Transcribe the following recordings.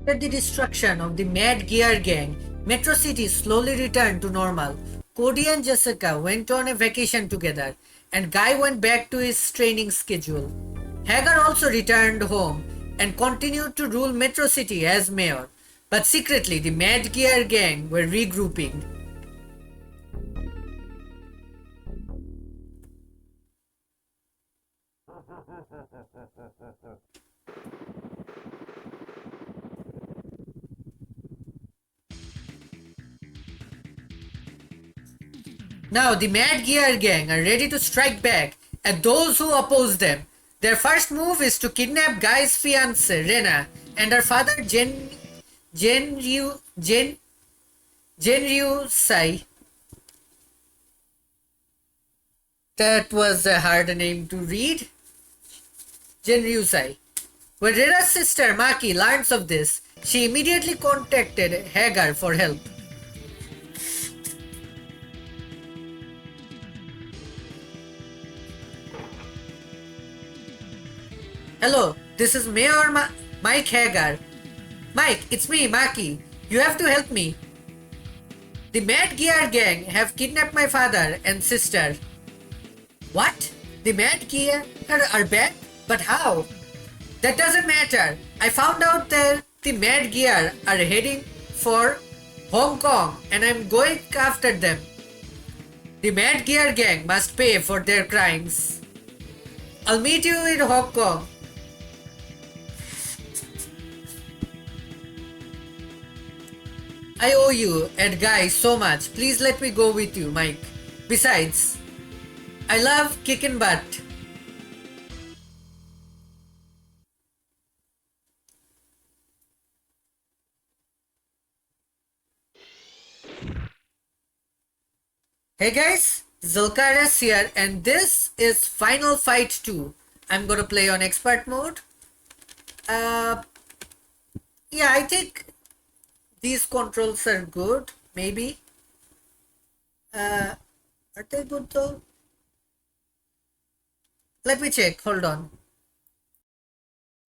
After the destruction of the Mad Gear Gang, Metro City slowly returned to normal. Cody and Jessica went on a vacation together, and Guy went back to his training schedule. Hagar also returned home and continued to rule Metro City as mayor. But secretly, the Mad Gear Gang were regrouping. Now the Mad Gear Gang are ready to strike back at those who oppose them. Their first move is to kidnap Guy's fiancée, Rena, and her father, Jenryu Sai. That was a hard name to read. Jenryu Sai. When Rena's sister, Maki, learns of this, she immediately contacted Hagar for help. Hello, this is Mayor Mike Hagar. Mike, it's me, Maki. You have to help me. The Mad Gear Gang have kidnapped my father and sister. What? The Mad Gear are back? But how? That doesn't matter. I found out that the Mad Gear are heading for Hong Kong and I'm going after them. The Mad Gear Gang must pay for their crimes. I'll meet you in Hong Kong. I owe you and Guy so much. Please let me go with you, Mike. Besides, I love kicking butt. Hey guys, Zulkaris here and this is Final Fight 2. I'm gonna play on expert mode. Yeah, I think these controls are good, maybe. Are they good though? Let me check, hold on.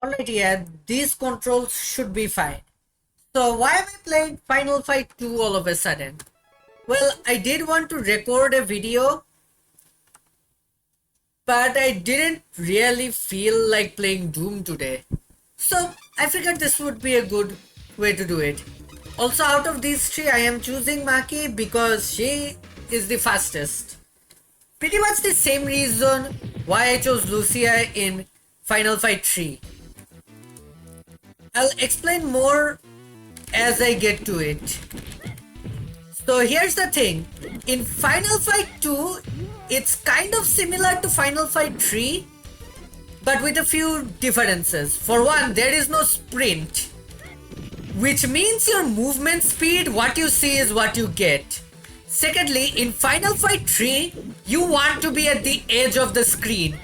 Alright, yeah, these controls should be fine. So why am I playing Final Fight 2 all of a sudden? Well, I did want to record a video, but I didn't really feel like playing Doom today. So I figured this would be a good way to do it. Also, out of these three, I am choosing Maki because she is the fastest. Pretty much the same reason why I chose Lucia in Final Fight 3. I'll explain more as I get to it. So here's the thing. In Final Fight 2, it's kind of similar to Final Fight 3, but with a few differences. For one, there is no sprint, which means your movement speed, what you see is what you get. Secondly, in Final Fight 3, you want to be at the edge of the screen,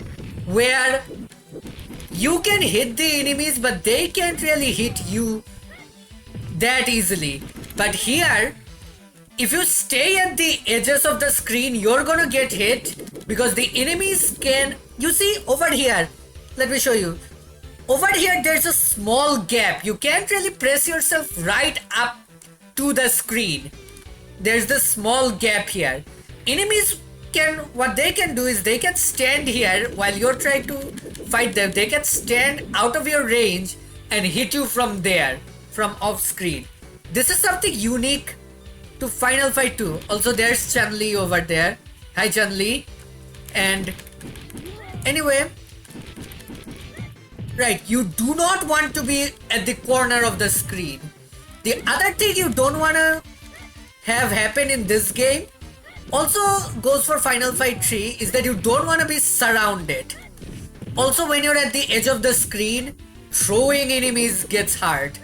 where you can hit the enemies, but they can't really hit you that easily. But here, if you stay at the edges of the screen, you're gonna get hit because the enemies can... You see, over here, let me show you. Over here, there's a small gap. You can't really press yourself right up to the screen. There's this small gap here. Enemies can... What they can do is they can stand here while you're trying to fight them. They can stand out of your range and hit you from there, from off screen. This is something unique to Final Fight 2. Also, there's Chun-Li over there. Hi, Chun-Li. And anyway, right, you do not want to be at the corner of the screen. The other thing you don't want to have happen in this game, also goes for Final Fight 3, is that you don't want to be surrounded. Also, when you're at the edge of the screen, throwing enemies gets hard.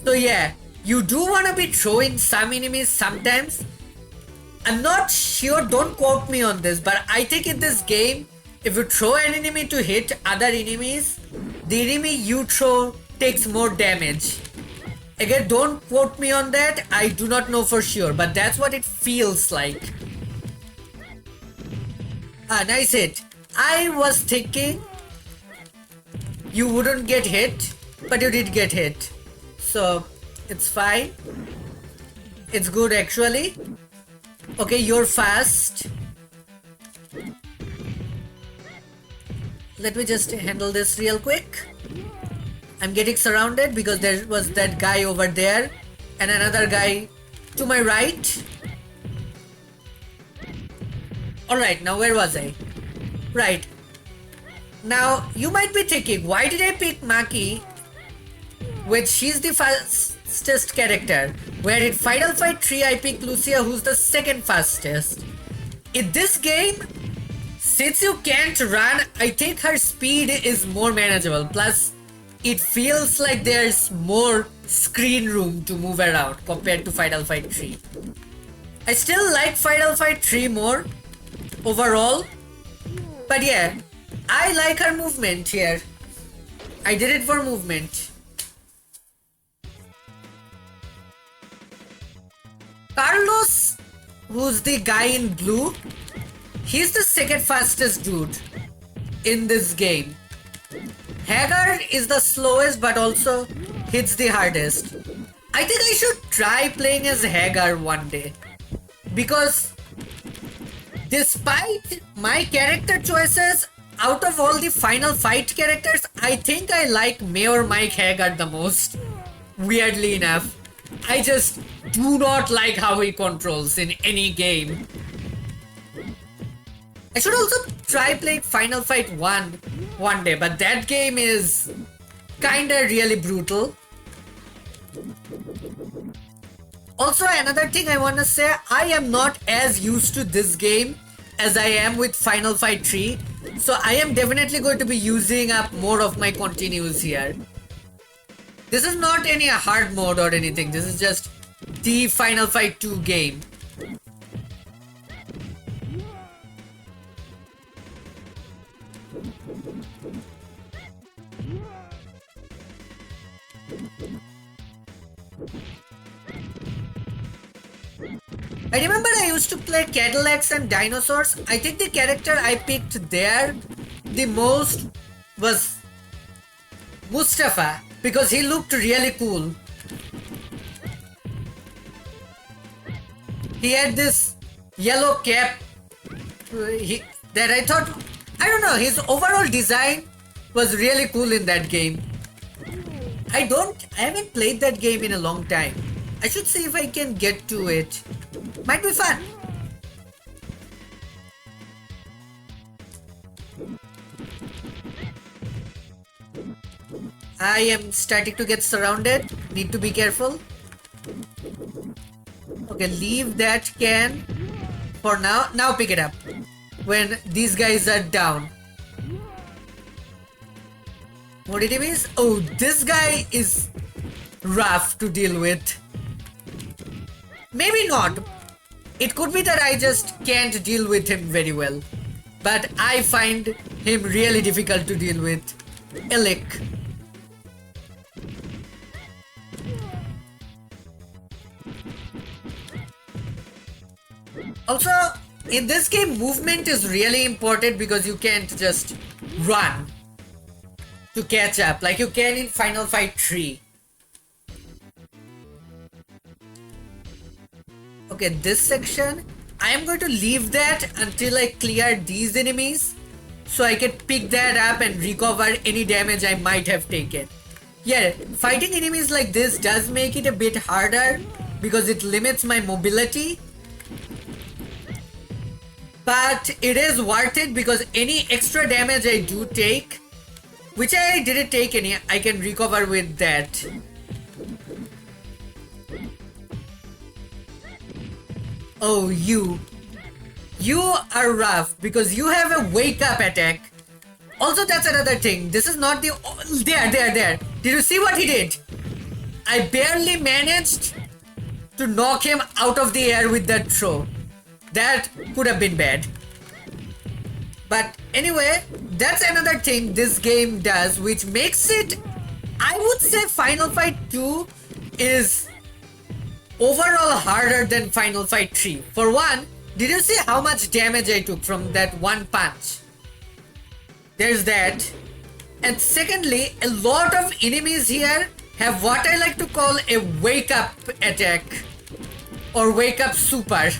So yeah, you do want to be throwing some enemies sometimes. I'm not sure, don't quote me on this, but I think in this game, if you throw an enemy to hit other enemies, the enemy you throw takes more damage. Again, don't quote me on that, I do not know for sure, but that's what it feels like. Ah, nice hit. I was thinking you wouldn't get hit, but you did get hit. So it's fine. It's good actually. Okay, you're fast. Let me just handle this real quick. I'm getting surrounded because there was that guy over there and another guy to my right. Alright, now where was I? Right. Now, you might be thinking, why did I pick Maki? Which she's the fastest character. Where in Final Fight 3 I picked Lucia, who's the second fastest. In this game, since you can't run, I think her speed is more manageable. Plus, it feels like there's more screen room to move around compared to Final Fight 3. I still like Final Fight 3 more overall. But yeah, I like her movement here. I did it for movement. Carlos, who's the guy in blue, he's the second fastest dude in this game. Hagar is the slowest but also hits the hardest. I think I should try playing as Hagar one day. Because despite my character choices, out of all the Final Fight characters, I think I like Mayor Mike Hagar the most. Weirdly enough. I just do not like how he controls in any game. I should also try playing Final Fight 1 one day, but that game is kinda really brutal. Also, another thing I wanna say, I am not as used to this game as I am with Final Fight 3, so I am definitely going to be using up more of my continues here. This is not any hard mode or anything, this is just the Final Fight 2 game. I remember I used to play Cadillacs and Dinosaurs. I think the character I picked there the most was Mustafa because he looked really cool. He had this yellow cap that I thought, I don't know, his overall design was really cool in that game. I haven't played that game in a long time. I should see if I can get to it. Might be fun. I am starting to get surrounded. Need to be careful. Okay, leave that can for now. Now pick it up when these guys are down. More enemies? Oh, this guy is rough to deal with. Maybe not. It could be that I just can't deal with him very well. But I find him really difficult to deal with. Elik. Also, in this game, movement is really important because you can't just run to catch up like you can in Final Fight 3. Okay, this section, I am going to leave that until I clear these enemies so I can pick that up and recover any damage I might have taken. Yeah, fighting enemies like this does make it a bit harder because it limits my mobility. But it is worth it because any extra damage I do take, which I didn't take any, I can recover with that. Oh, you are rough because you have a wake up attack. Also, that's another thing. This is not the... There. Did you see what he did? I barely managed to knock him out of the air with that throw. That could have been bad. But anyway, that's another thing this game does which makes it... I would say Final Fight 2 is overall harder than Final Fight 3. For one, did you see how much damage I took from that one punch? There's that. And secondly, a lot of enemies here have what I like to call a wake up attack or wake up super.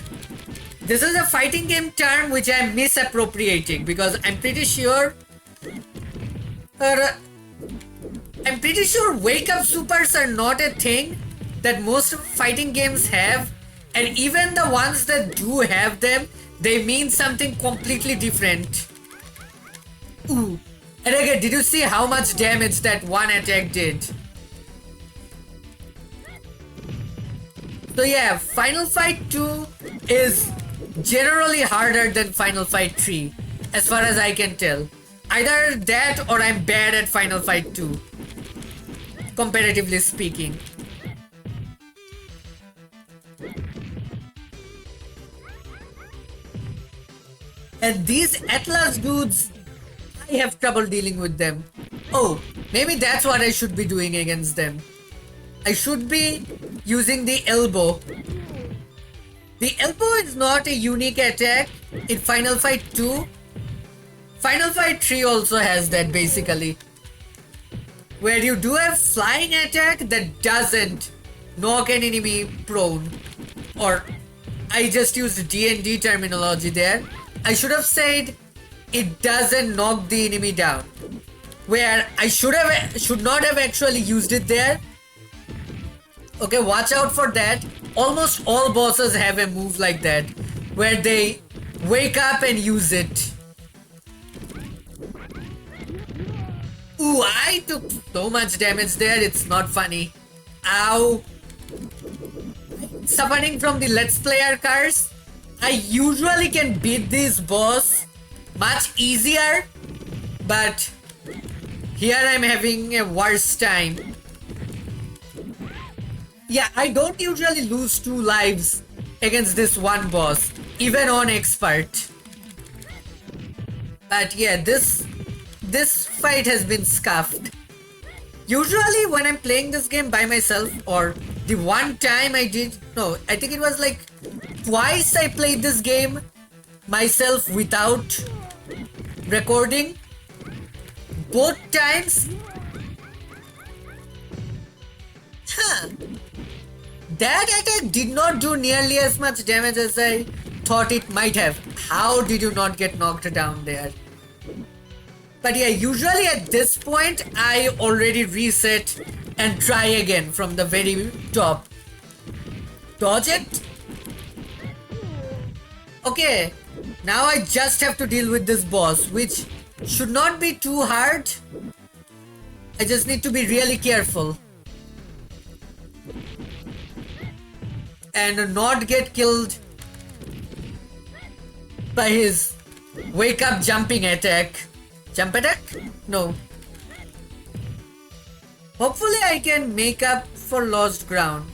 This is a fighting game term which I'm misappropriating because I'm pretty sure wake up supers are not a thing that most fighting games have, and even the ones that do have them, they mean something completely different. Ooh. And again, did you see how much damage that one attack did? So yeah, Final Fight 2 is generally harder than Final Fight 3, as far as I can tell. Either that or I'm bad at Final Fight 2, comparatively speaking. And these Atlas dudes, I have trouble dealing with them. Oh, maybe that's what I should be doing against them. I should be using the elbow. The elbow is not a unique attack in Final Fight 2. Final Fight 3 also has that basically. Where you do a flying attack that doesn't knock an enemy prone. Or I just used D&D terminology there. I should have said it doesn't knock the enemy down. Where I should not have actually used it there. Okay, watch out for that. Almost all bosses have a move like that, where they wake up and use it. Ooh, I took so much damage there, it's not funny. Ow. Suffering from the Let's Player curse, I usually can beat this boss much easier, but here I'm having a worse time. Yeah, I don't usually lose 2 lives against this one boss, even on expert. But yeah, this fight has been scuffed. Usually when I'm playing this game by myself, or the one time I think it was like twice I played this game myself without recording. Both times, that attack did not do nearly as much damage as I thought it might have. How did you not get knocked down there? But yeah, usually at this point, I already reset and try again from the very top. Dodge it? Okay, now I just have to deal with this boss, which should not be too hard. I just need to be really careful. And not get killed by his wake up jumping attack. Jump attack? No. Hopefully I can make up for lost ground.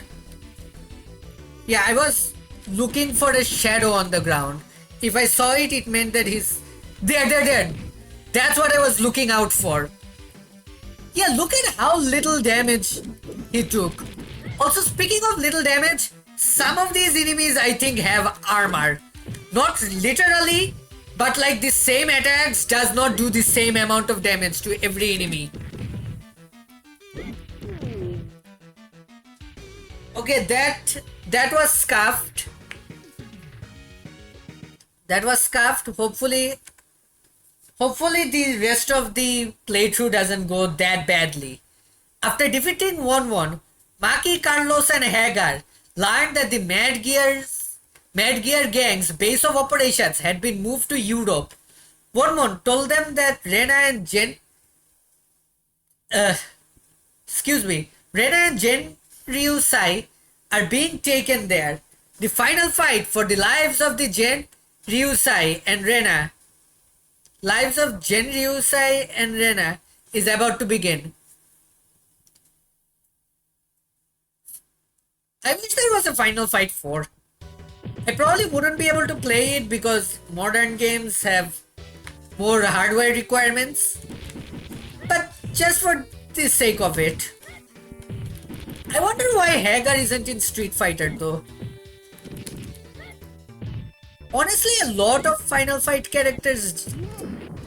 Yeah, I was looking for a shadow on the ground. If I saw it, it meant that he's... There. That's what I was looking out for. Yeah, look at how little damage he took. Also, speaking of little damage, some of these enemies I think have armor. Not literally, but like the same attacks does not do the same amount of damage to every enemy. Okay, that was scuffed. That was scuffed. Hopefully the rest of the playthrough doesn't go that badly. After defeating 1-1, Maki, Carlos and Hagar learned that the Mad Gear gang's base of operations had been moved to Europe. Wormon told them that Rena and Jen Ryusai are being taken there. The final fight for the lives of the Jen Ryusai and Rena is about to begin. I wish there was a Final Fight 4. I probably wouldn't be able to play it because modern games have more hardware requirements. But just for the sake of it. I wonder why Hagar isn't in Street Fighter though. Honestly, a lot of Final Fight characters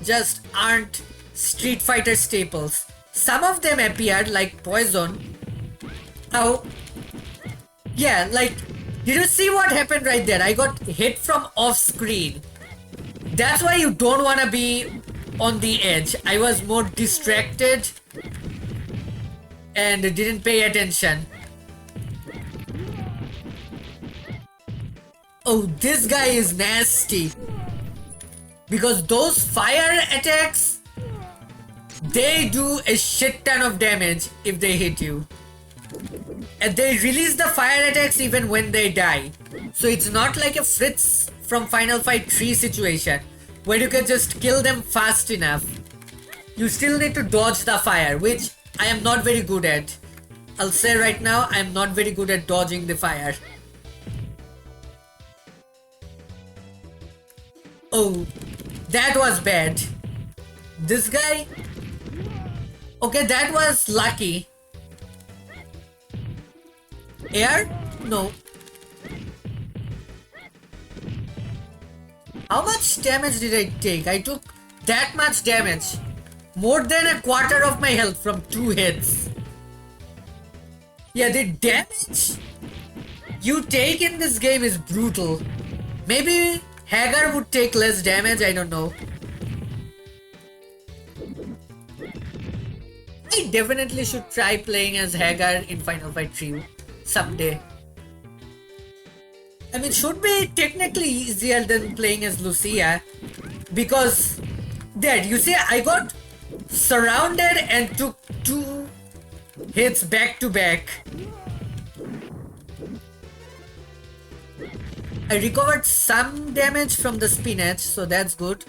just aren't Street Fighter staples. Some of them appeared like poison. How? Yeah, like, did you see what happened right there? I got hit from off screen. That's why you don't want to be on the edge. I was more distracted and didn't pay attention. Oh, this guy is nasty. Because those fire attacks, they do a shit ton of damage if they hit you. And they release the fire attacks even when they die. So it's not like a Fritz from Final Fight 3 situation where you can just kill them fast enough. You still need to dodge the fire, which I am not very good at. I'll say right now, I am not very good at dodging the fire. Oh, that was bad. This guy? Okay, that was lucky. Air? No. How much damage did I take? I took that much damage. More than a quarter of my health from 2 hits. Yeah, the damage you take in this game is brutal. Maybe Hagar would take less damage, I don't know. I definitely should try playing as Hagar in Final Fight 3 someday. I mean, it should be technically easier than playing as Lucia. Because, there, you see, I got surrounded and took 2 hits back to back. I recovered some damage from the spinach, so that's good.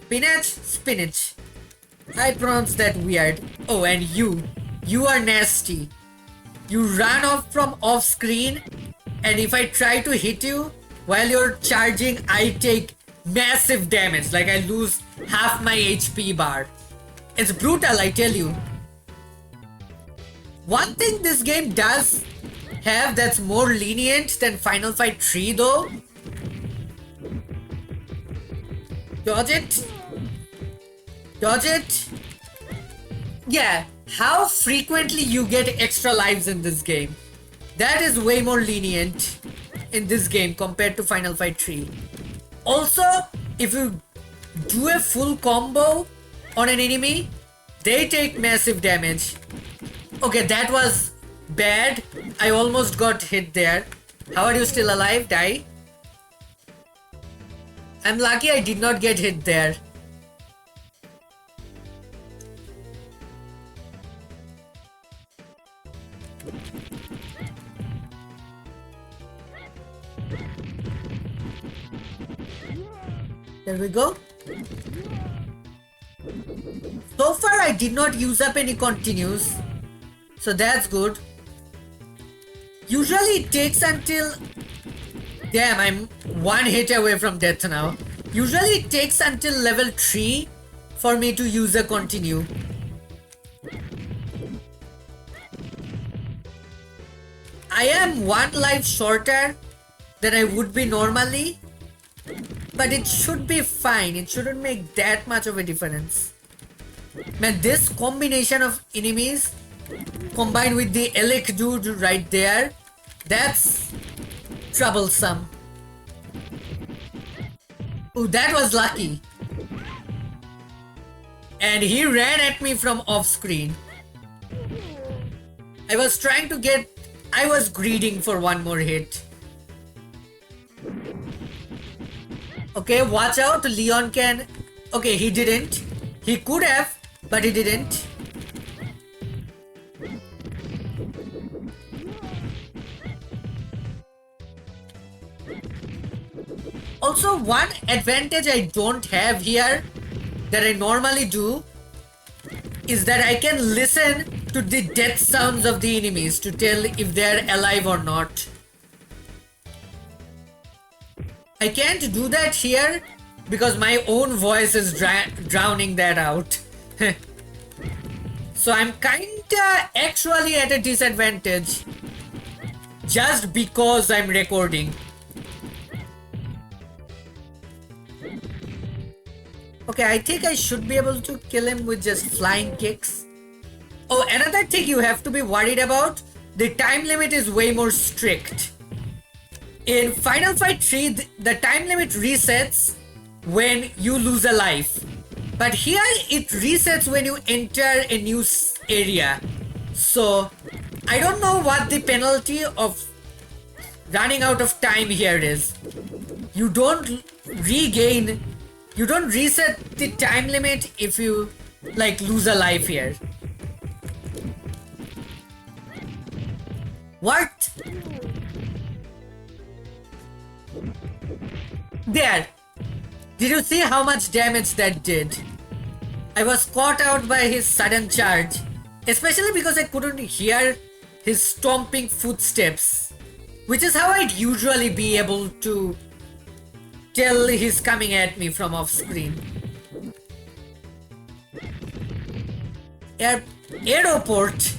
Spinach. I pronounced that weird. Oh, and you are nasty. You run off from off screen, and if I try to hit you while you're charging, I take massive damage. Like I lose half my HP bar. It's brutal, I tell you. One thing this game does have that's more lenient than Final Fight 3 though. Dodge it. Yeah, how frequently you get extra lives in this game. That is way more lenient in this game compared to Final Fight 3. Also, if you do a full combo on an enemy, they take massive damage. Okay, that was bad. I almost got hit there. How are you still alive? Die. I'm lucky I did not get hit there. There we go. So far I did not use up any continues. So that's good. Usually it takes until... Damn, I'm 1 hit away from death now. Usually it takes until level 3 for me to use a continue. I am 1 life shorter than I would be normally. But it should be fine. It shouldn't make that much of a difference. Man, this combination of enemies combined with the Elec dude right there, that's troublesome. Oh, that was lucky. And he ran at me from off screen. I was trying to get... I was greeding for 1 more hit. Okay, watch out, Leon can... Okay, he didn't. He could have, but he didn't. Also, one advantage I don't have here that I normally do is that I can listen to the death sounds of the enemies to tell if they're alive or not. I can't do that here because my own voice is drowning that out. So I'm kinda actually at a disadvantage just because I'm recording. Okay, I think I should be able to kill him with just flying kicks. Oh, another thing you have to be worried about, the time limit is way more strict. In Final Fight 3, the time limit resets when you lose a life. But here it resets when you enter a new area. So I don't know what the penalty of running out of time here is. You don't reset the time limit if you like lose a life here. What? There! Did you see how much damage that did? I was caught out by his sudden charge, especially because I couldn't hear his stomping footsteps, which is how I'd usually be able to tell he's coming at me from off screen. Aeroport?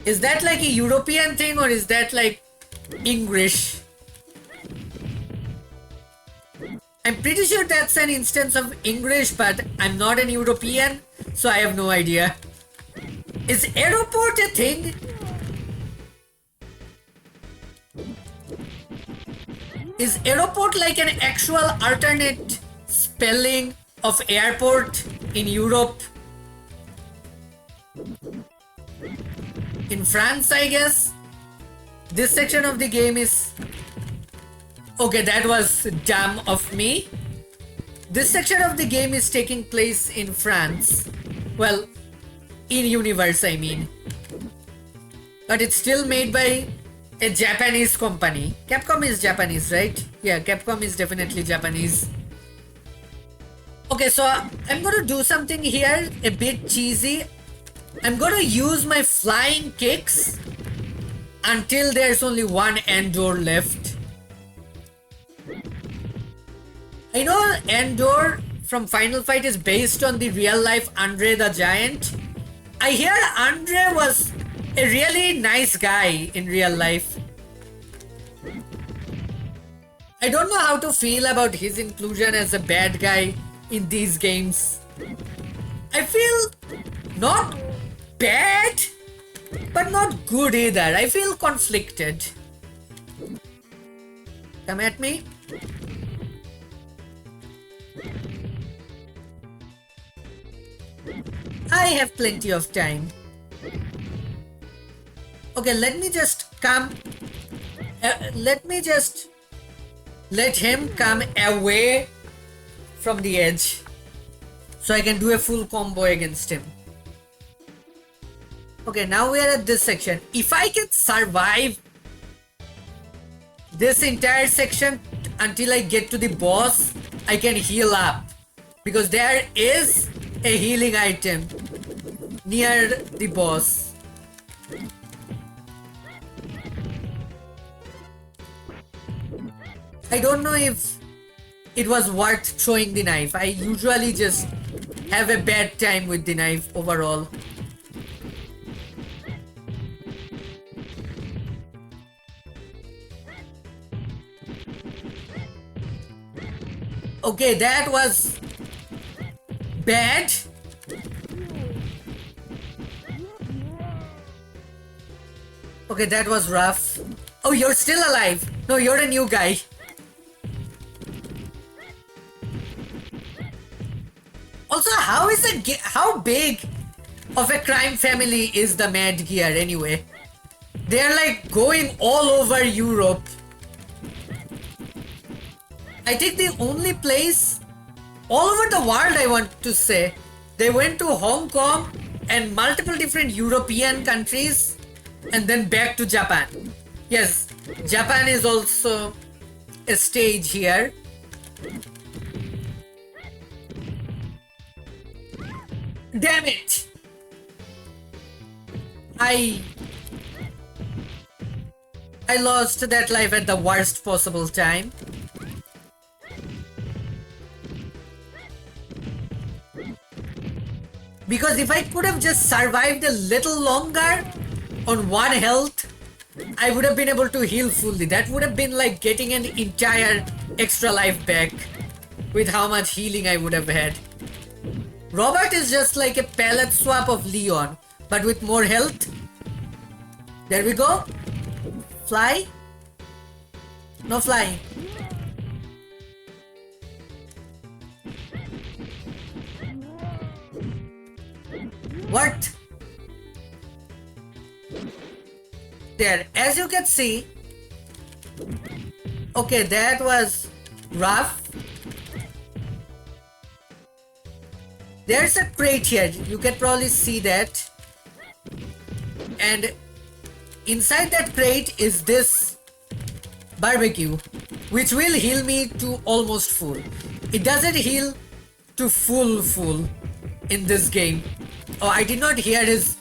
Is that like a European thing or is that like English? I'm pretty sure that's an instance of English, but I'm not an European, so I have no idea. Is aeroport a thing? Is aeroport like an actual alternate spelling of airport in Europe? In France, I guess? This section of the game is... Okay, that was dumb of me. This section of the game is taking place in France. Well, in universe, I mean. But it's still made by a Japanese company. Capcom is Japanese, right? Yeah, Capcom is definitely Japanese. Okay, so I'm gonna do something here a bit cheesy. I'm gonna use my flying kicks until there's only one Endor left. I know Endor from Final Fight is based on the real life Andre the Giant. I hear Andre was a really nice guy in real life. I don't know how to feel about his inclusion as a bad guy in these games. I feel not bad, but not good either. I feel conflicted. Come at me. I have plenty of time. Okay, let me just come. Let him come away from the edge so I can do a full combo against him. Okay, now we are at this section. If I can survive this entire section until I get to the boss, I can heal up because there is a healing item near the boss. I don't know if it was worth throwing the knife. I usually just have a bad time with the knife overall. Okay, that was bad. Okay, that was rough. Oh, you're still alive. No, you're a new guy. Also, how big of a crime family is the Mad Gear anyway? They're like going all over Europe. I think the only place all over the world, I want to say, they went to Hong Kong and multiple different European countries and then back to Japan. Yes, Japan is also a stage here. Damn it! I lost that life at the worst possible time. Because if I could have just survived a little longer on one health, I would have been able to heal fully. That would have been like getting an entire extra life back. with how much healing I would have had. Robert is just like a palette swap of Leon, but with more health. There we go. Fly. No flying. What? There, as you can see. Okay, that was rough. There's a crate here. You can probably see that. And inside that crate is this barbecue, which will heal me to almost full. It doesn't heal to full in this game. Oh, I did not hear his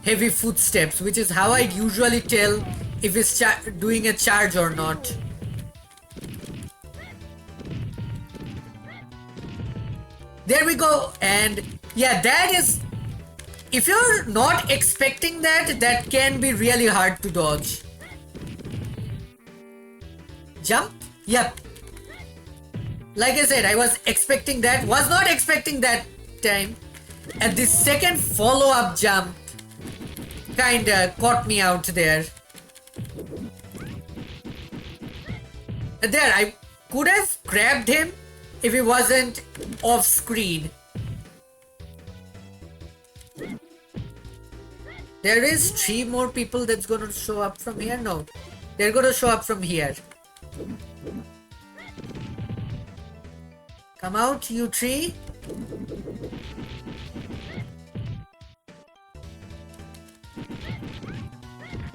heavy footsteps, which is how I'd usually tell if he's doing a charge or not. There we go. And yeah, that is, if you're not expecting that, that can be really hard to dodge. Jump? Yep. Like I said, I was expecting that, was not expecting that time. And the second follow-up jump kinda caught me out there. There, I could have grabbed him if he wasn't off screen. There is 3 more people that's gonna show up from here. No, they're gonna show up from here. Come out, you 3.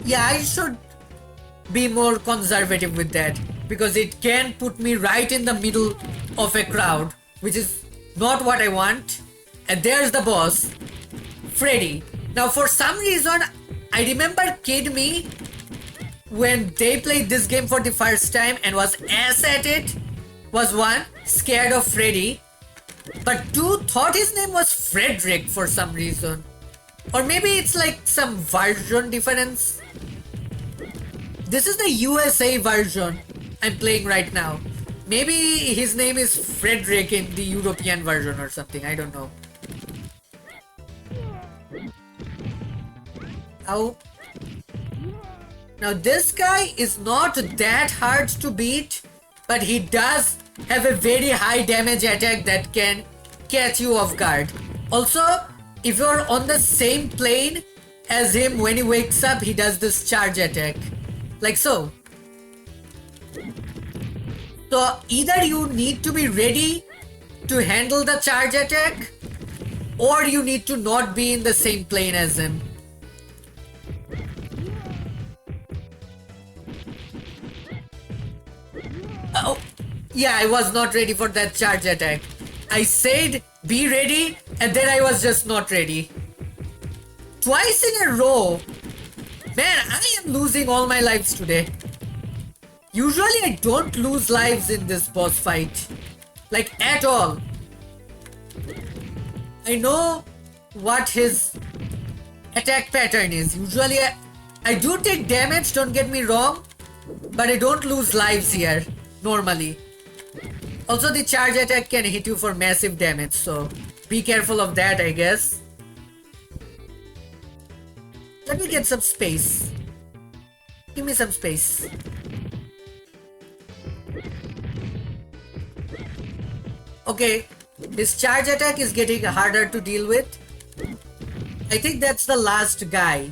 Yeah, I should be more conservative with that, because it can put me right in the middle of a crowd, which is not what I want. And there's the boss, Freddy. Now for some reason, I remember Kid Me, when they played this game for the first time and was ass at it, was 1, scared of Freddy, but 2, thought his name was Frederick for some reason. Or maybe it's like some version difference. This is the USA version I'm playing right now. Maybe his name is Frederick in the European version or something, I don't know. Ow. Now this guy is not that hard to beat, but he does have a very high damage attack that can catch you off guard. Also, if you're on the same plane as him, when he wakes up, he does this charge attack. Like so. So either you need to be ready to handle the charge attack, or you need to not be in the same plane as him. Oh, yeah, I was not ready for that charge attack. I said be ready, and then I was just not ready. Twice in a row. Man, I am losing all my lives today. Usually I don't lose lives in this boss fight. Like, at all. I know what his attack pattern is. Usually I do take damage, don't get me wrong, but I don't lose lives here, normally. Also, the charge attack can hit you for massive damage, so be careful of that, I guess. Let me get some space. Give me some space. Okay, this charge attack is getting harder to deal with. I think that's the last guy.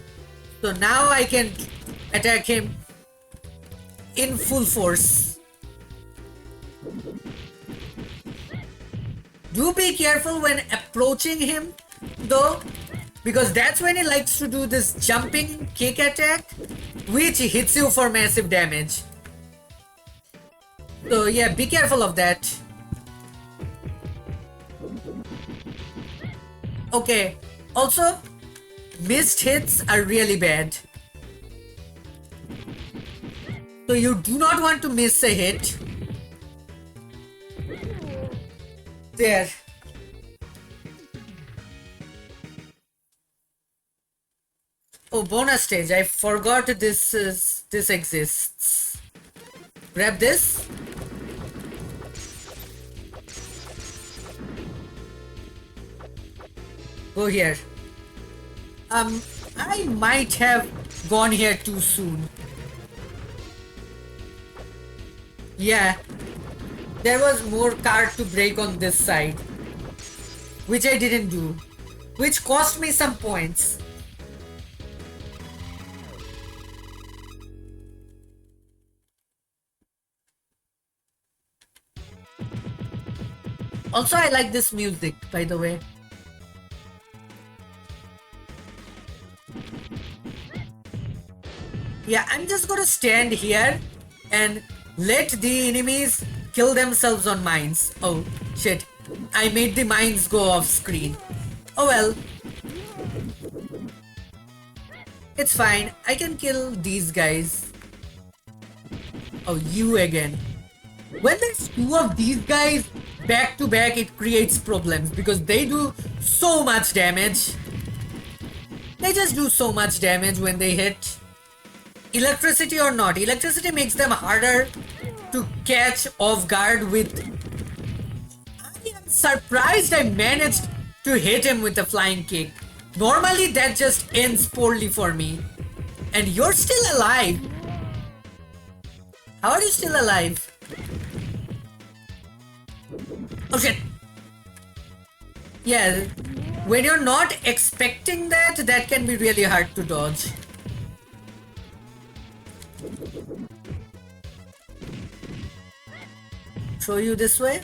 So now I can attack him in full force. Do be careful when approaching him, though, because that's when he likes to do this jumping kick attack, which hits you for massive damage. So yeah, be careful of that. Okay, also, missed hits are really bad. So you do not want to miss a hit. There. Oh, bonus stage. I forgot this exists. Grab this. Go here. I might have gone here too soon. Yeah, there was more card to break on this side, which I didn't do, which cost me some points. Also, I like this music, by the way. Yeah, I'm just gonna stand here and let the enemies kill themselves on mines. Oh, shit. I made the mines go off screen. Oh well. It's fine. I can kill these guys. Oh, you again. When there's two of these guys back to back, it creates problems because they do so much damage. They just do so much damage when they hit. Electricity or not, electricity makes them harder to catch off guard with. I am surprised I managed to hit him with a flying kick. Normally that just ends poorly for me. And you're still alive. How are you still alive? Oh shit. Yeah, when you're not expecting that, that can be really hard to dodge. Throw you this way.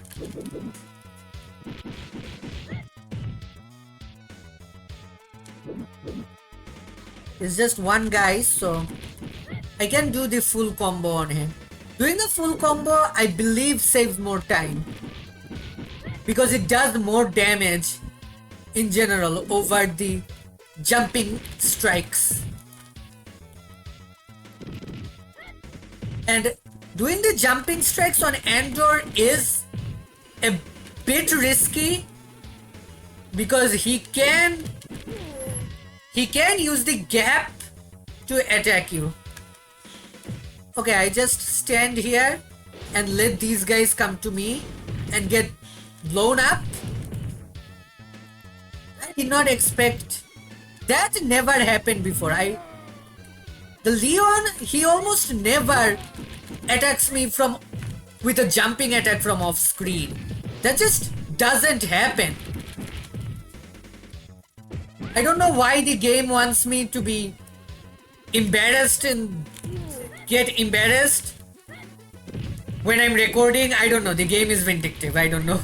It's just one guy, so I can do the full combo on him. Doing the full combo, I believe, saves more time because it does more damage in general over the jumping strikes. And doing the jumping strikes on Andor is a bit risky because he can use the gap to attack you. Okay, I just stand here and let these guys come to me and get blown up. I did not expect that. Never happened before. The Leon, he almost never attacks me with a jumping attack from off screen. That just doesn't happen. I don't know why the game wants me to be embarrassed and get embarrassed when I'm recording. I don't know, the game is vindictive, I don't know.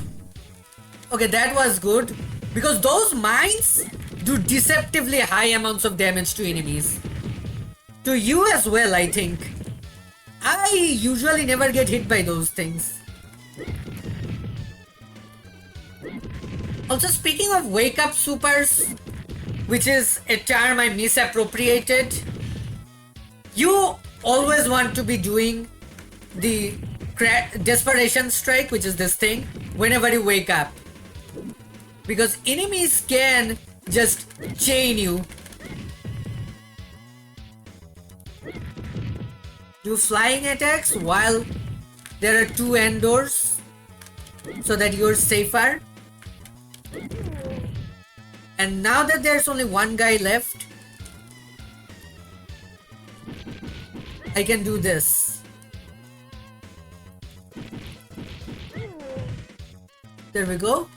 Okay, that was good because those mines do deceptively high amounts of damage to enemies. To you as well, I think. I usually never get hit by those things. Also, speaking of wake up supers, which is a term I misappropriated, you always want to be doing the desperation strike, which is this thing, whenever you wake up. Because enemies can just chain you. Do flying attacks while there are two Andors so that you're safer. And now that there's only one guy left, I can do this. There we go.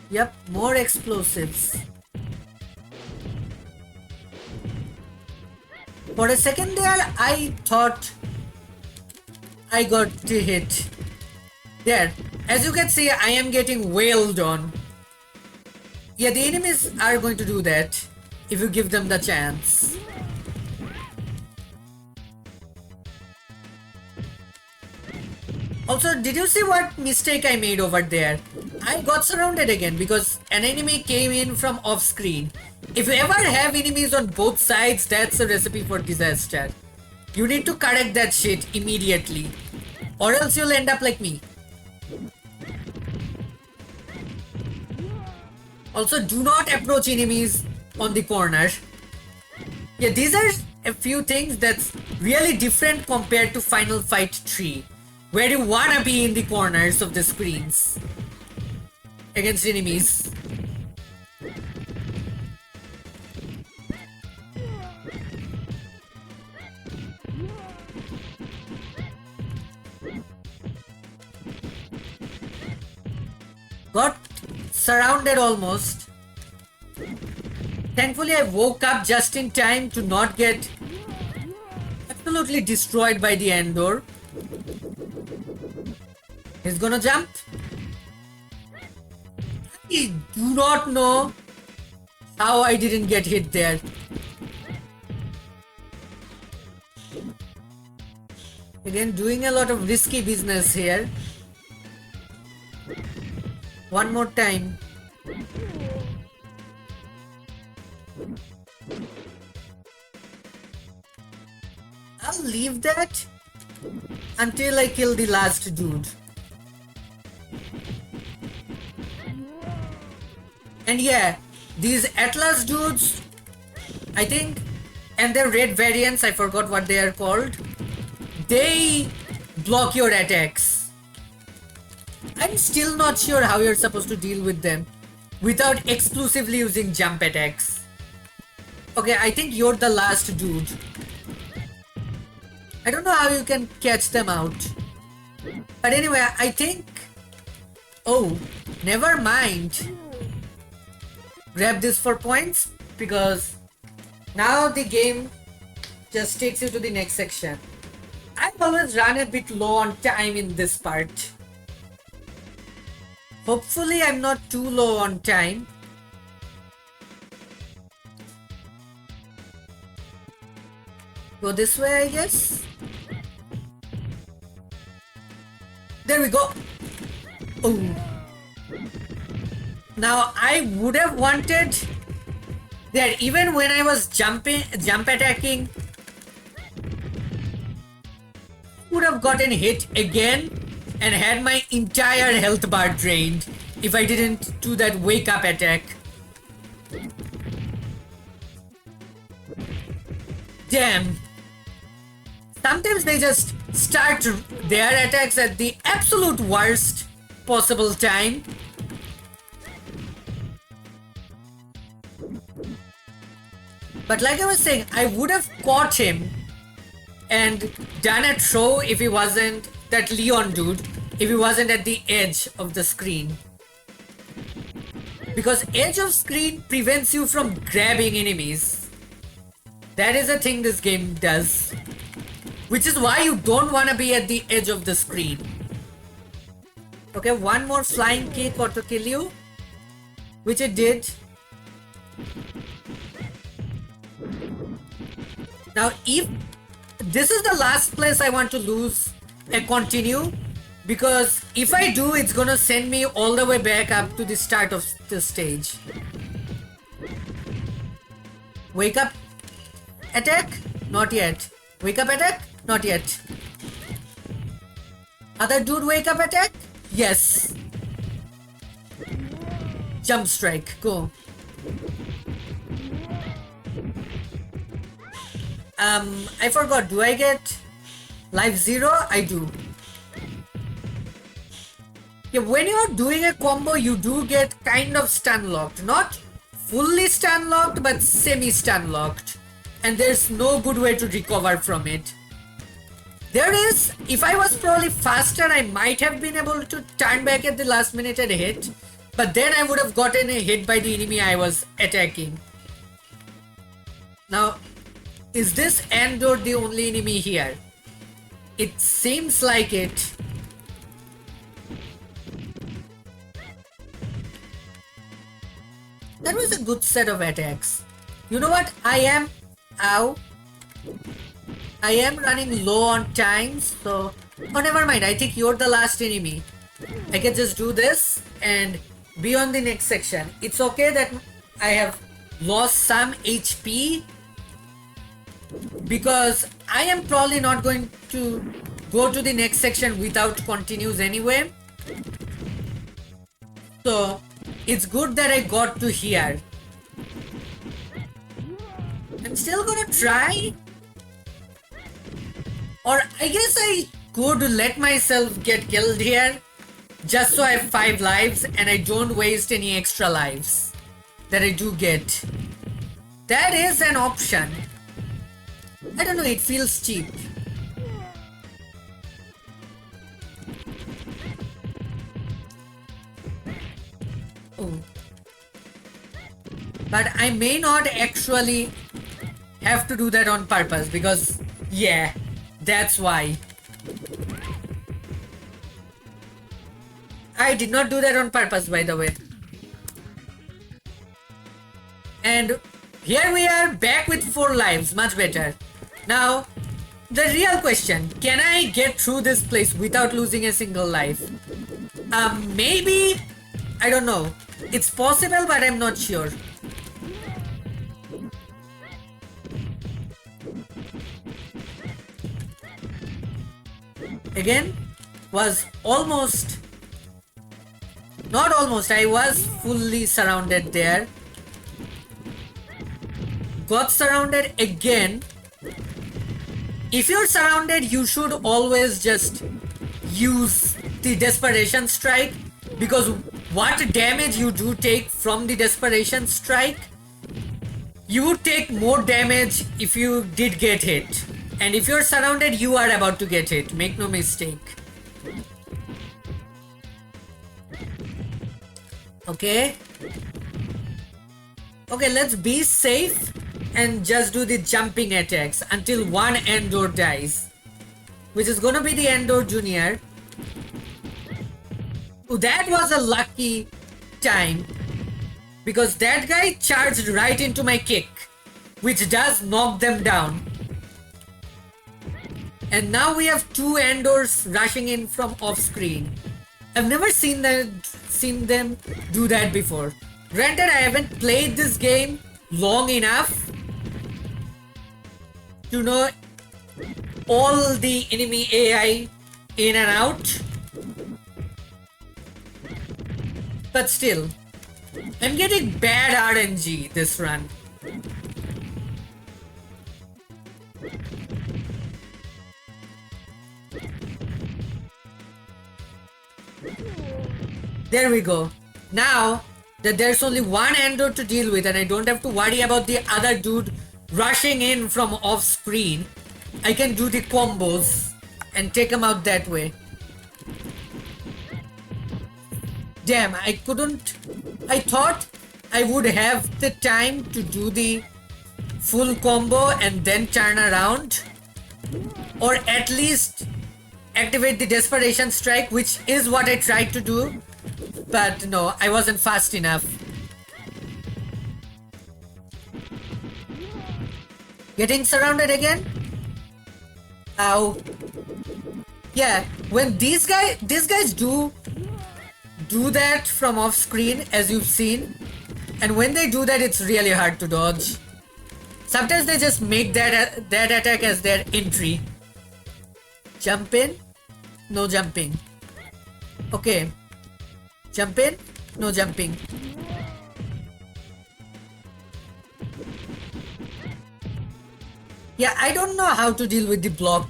Yep, more explosives. For a second there, I thought I got hit. There, as you can see, I am getting wailed on. Yeah, the enemies are going to do that if you give them the chance. Also, did you see what mistake I made over there? I got surrounded again because an enemy came in from off screen. If you ever have enemies on both sides, that's a recipe for disaster. You need to correct that shit immediately, or else you'll end up like me. Also, do not approach enemies on the corner. Yeah, these are a few things that's really different compared to Final Fight 3, where you wanna be in the corners of the screens against enemies. Got surrounded almost. Thankfully, I woke up just in time to not get absolutely destroyed by the Endor. He's gonna jump. I do not know how I didn't get hit there. Again, doing a lot of risky business here. One more time. I'll leave that until I kill the last dude. And yeah, these Atlas dudes, I think, and their red variants, I forgot what they are called, they block your attacks. I'm still not sure how you're supposed to deal with them without exclusively using jump attacks. Okay, I think you're the last dude. I don't know how you can catch them out. But anyway, I think... Oh, never mind. Grab this for points because now the game just takes you to the next section. I always run a bit low on time in this part. Hopefully I'm not too low on time. Go this way, I guess. There we go. Oh. Now I would have wanted that even when I was jump attacking, would have gotten hit again and had my entire health bar drained if I didn't do that wake up attack. Damn. Sometimes they just start their attacks at the absolute worst possible time. But like I was saying, I would have caught him and done a throw if he wasn't, that Leon dude, if he wasn't at the edge of the screen. Because edge of screen prevents you from grabbing enemies. That is a thing this game does. Which is why you don't want to be at the edge of the screen. Okay, one more flying kick or to kill you. Which it did. Now if this is the last place I want to lose a continue, because if I do, it's gonna send me all the way back up to the start of the stage. Wake up attack? Not yet. Wake up attack? Not yet. Other dude wake up attack? Yes. Jump strike, go. I forgot, do I get life 0? I do. Yeah, when you're doing a combo, you do get kind of stun locked. Not fully stun locked, but semi-stun locked. And there's no good way to recover from it. There is, if I was probably faster, I might have been able to turn back at the last minute and hit. But then I would have gotten a hit by the enemy I was attacking. Now, is this Endor the only enemy here? It seems like it. That was a good set of attacks. You know what? I am running low on time, so... Oh, never mind. I think you're the last enemy. I can just do this and be on the next section. It's okay that I have lost some HP, because I am probably not going to go to the next section without continues anyway. So, it's good that I got to here. I'm still gonna try. Or I guess I could let myself get killed here, just so I have 5 lives and I don't waste any extra lives that I do get. That is an option. I don't know, it feels cheap. But I may not actually have to do that on purpose because, yeah, that's why. I did not do that on purpose, by the way. And here we are back with 4 lives, much better. Now, the real question, can I get through this place without losing a single life? Maybe, I don't know. It's possible, but I'm not sure. Again, was almost, not almost, I was fully surrounded there. Got surrounded again. If you're surrounded, you should always just use the desperation strike, because what damage you do take from the desperation strike, you would take more damage if you did get hit. And if you're surrounded, you are about to get hit. Make no mistake. Okay. Okay, let's be safe and just do the jumping attacks until one Endor dies, which is gonna be the Endor Junior. Oh, that was a lucky time, because that guy charged right into my kick, which does knock them down. And now we have 2 Endors rushing in from off screen. I've never seen them do that before. Granted, I haven't played this game long enough to know all the enemy AI in and out. But still, I'm getting bad RNG this run. There we go. Now that there's only one Endor to deal with and I don't have to worry about the other dude rushing in from off screen, I can do the combos and take him out that way. Damn, I couldn't. I thought I would have the time to do the full combo and then turn around, or at least activate the desperation strike, which is what I tried to do. But no, I wasn't fast enough. Getting surrounded again? Ow. Yeah, when these guys do that from off screen, as you've seen, and when they do that, it's really hard to dodge. Sometimes they just make that attack as their entry. Jump in? No jumping. Okay. Jump in? No jumping. Yeah, I don't know how to deal with the block.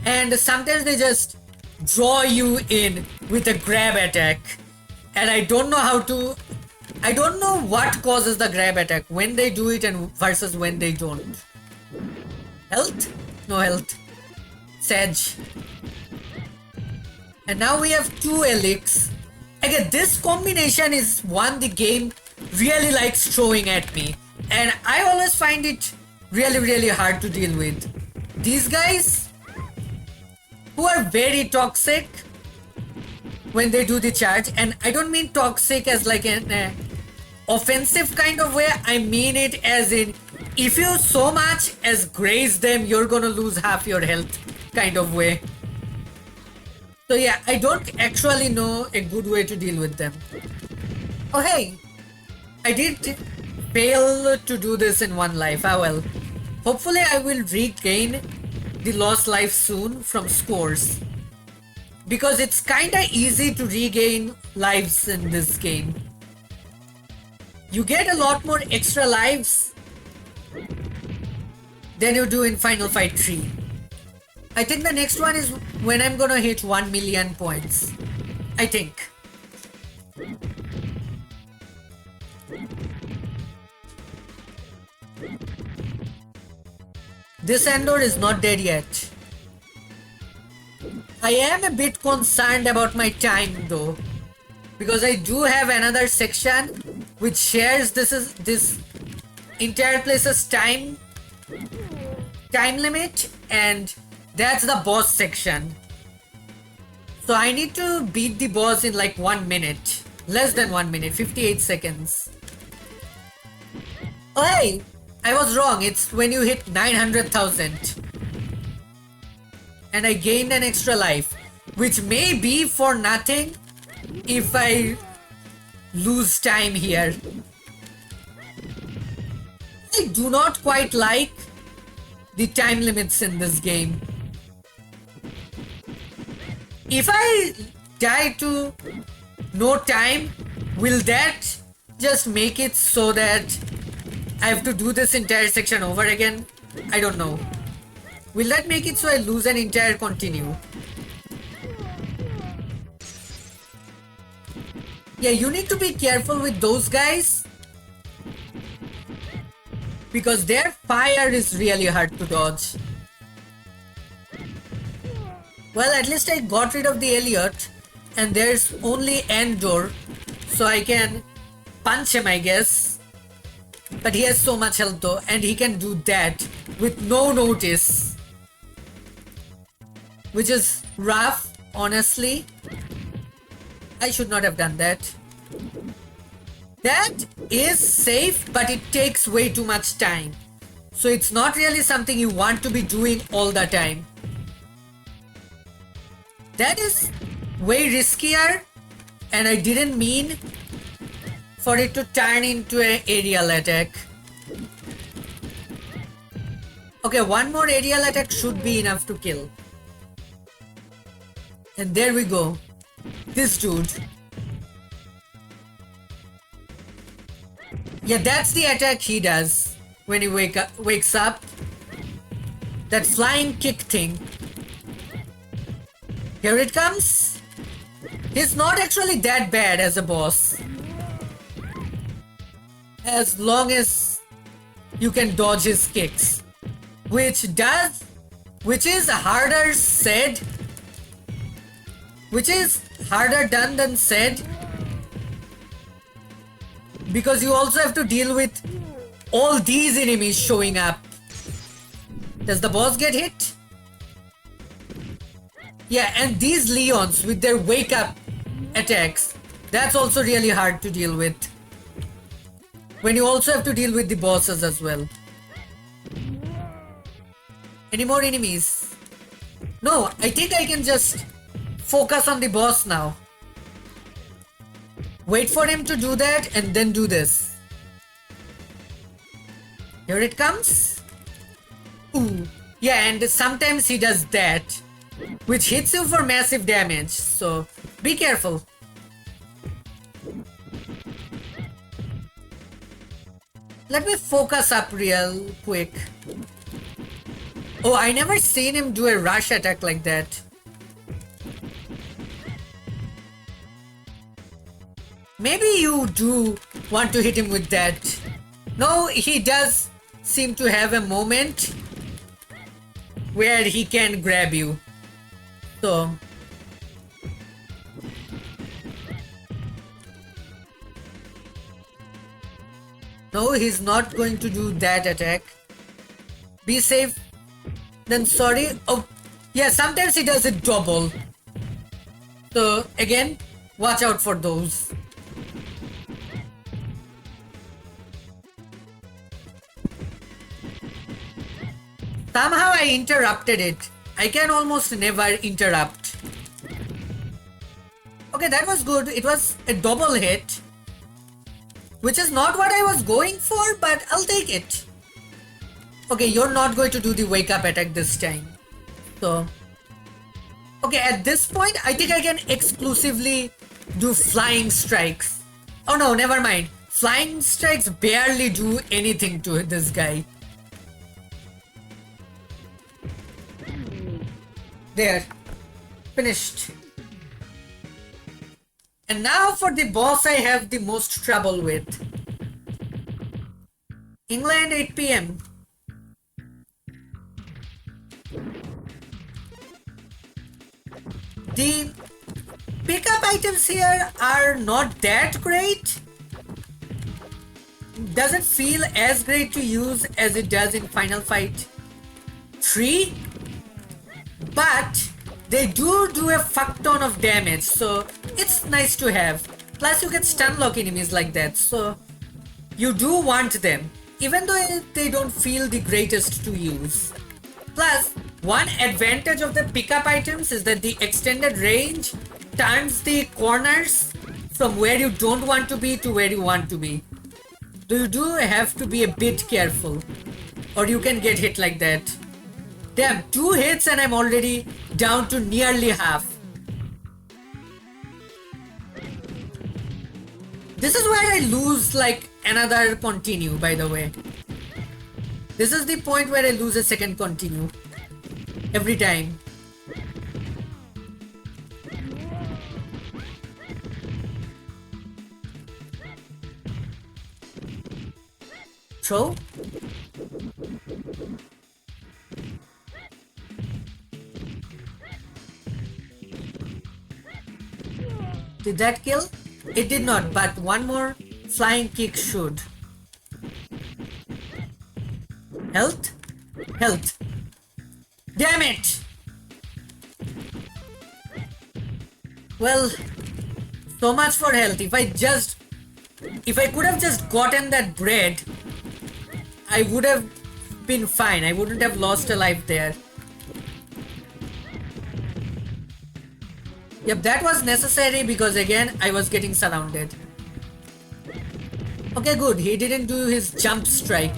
And sometimes they just draw you in with a grab attack. And I don't know what causes the grab attack, when they do it and versus when they don't. Health? No health. Sedge. And now we have 2 Elix. Again, this combination is one the game really likes throwing at me. And I always find it really hard to deal with. These guys, who are very toxic when they do the charge, and I don't mean toxic as like an offensive kind of way, I mean it as in, if you so much as graze them, you're gonna lose half your health kind of way. So yeah, I don't actually know a good way to deal with them. Oh hey, I did fail to do this in 1 life. Ah well. Hopefully I will regain the lost life soon from scores, because it's kinda easy to regain lives in this game. You get a lot more extra lives than you do in Final Fight 3. I think the next one is when I'm gonna hit 1 million points. I think. This Endor is not dead yet. I am a bit concerned about my time though, because I do have another section which shares this entire place's time limit, and that's the boss section. So I need to beat the boss in like 1 minute. Less than 1 minute, 58 seconds. Oh hey! I was wrong, it's when you hit 900,000. And I gained an extra life, which may be for nothing if I lose time here. I do not quite like the time limits in this game. If I die to no time, will that just make it so that I have to do this entire section over again? I don't know. Will that make it so I lose an entire continue? Yeah, you need to be careful with those guys, because their fire is really hard to dodge. Well, at least I got rid of the Elliot, and there's only Endor, so I can punch him, I guess. But he has so much health though, and he can do that with no notice, which is rough, honestly. I should not have done that. That is safe, but it takes way too much time. So it's not really something you want to be doing all the time. That is way riskier, and I didn't mean for it to turn into an aerial attack. Okay, one more aerial attack should be enough to kill. And there we go. This dude. Yeah, that's the attack he does when he wakes up. That flying kick thing. Here it comes. He's not actually that bad as a boss, as long as you can dodge his kicks, which is harder said, which is harder done than said, because you also have to deal with all these enemies showing up. Does the boss get hit? Yeah, and these Leons with their wake up attacks, that's also really hard to deal with, when you also have to deal with the bosses as well. Any more enemies? No, I think I can just focus on the boss now. Wait for him to do that and then do this. Here it comes. Ooh. Yeah, and sometimes he does that, which hits you for massive damage, so be careful. Let me focus up real quick. Oh, I never seen him do a rush attack like that. Maybe you do want to hit him with that. No, he does seem to have a moment where he can grab you. So no, he's not going to do that attack. Be safe. Then sorry. Oh, yeah, sometimes he does it double. So again, watch out for those. Somehow I interrupted it. I can almost never interrupt. Okay, that was good. It was a double hit, which is not what I was going for, but I'll take it. Okay, you're not going to do the wake up attack this time. So, okay, at this point, I think I can exclusively do flying strikes. Oh no, never mind. Flying strikes barely do anything to this guy. There. Finished. And now for the boss I have the most trouble with. England, 8 PM. The pickup items here are not that great. doesn't feel as great to use as it does in Final Fight 3, but they do a fuck ton of damage, so it's nice to have. Plus you can stun lock enemies like that, so you do want them, even though they don't feel the greatest to use. Plus, one advantage of the pickup items is that the extended range turns the corners from where you don't want to be to where you want to be. So you do have to be a bit careful, or you can get hit like that. Damn, 2 hits and I'm already down to nearly half. This is where I lose like another continue, by the way. This is the point where I lose a second continue. Every time. Throw? Did that kill? It did not, but one more flying kick should. Health? Health. Damn it! Well, so much for health. If I could have just gotten that bread, I would have been fine. I wouldn't have lost a life there. Yep, that was necessary because again, I was getting surrounded. Okay, good. He didn't do his jump strike.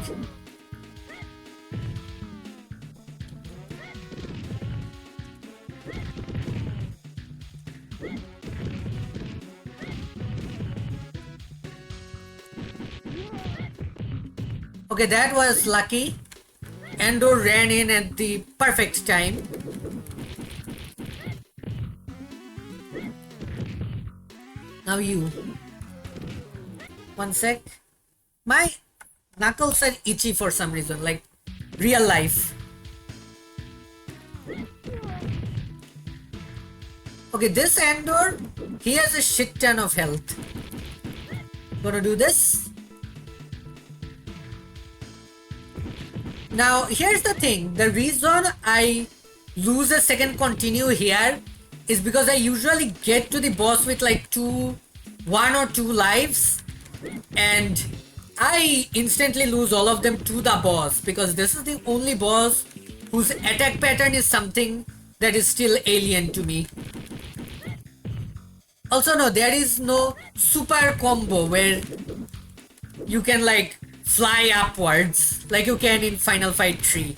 Okay, that was lucky. Andor ran in at the perfect time. Now you. One sec. My knuckles are itchy for some reason, like real life. Okay, this Andor, he has a shit ton of health. Gonna do this. Now, here's the thing. The reason I lose a second continue here is because I usually get to the boss with like 1 or 2 lives, and I instantly lose all of them to the boss because this is the only boss whose attack pattern is something that is still alien to me. Also, no, there is no super combo where you can like fly upwards like you can in Final Fight 3.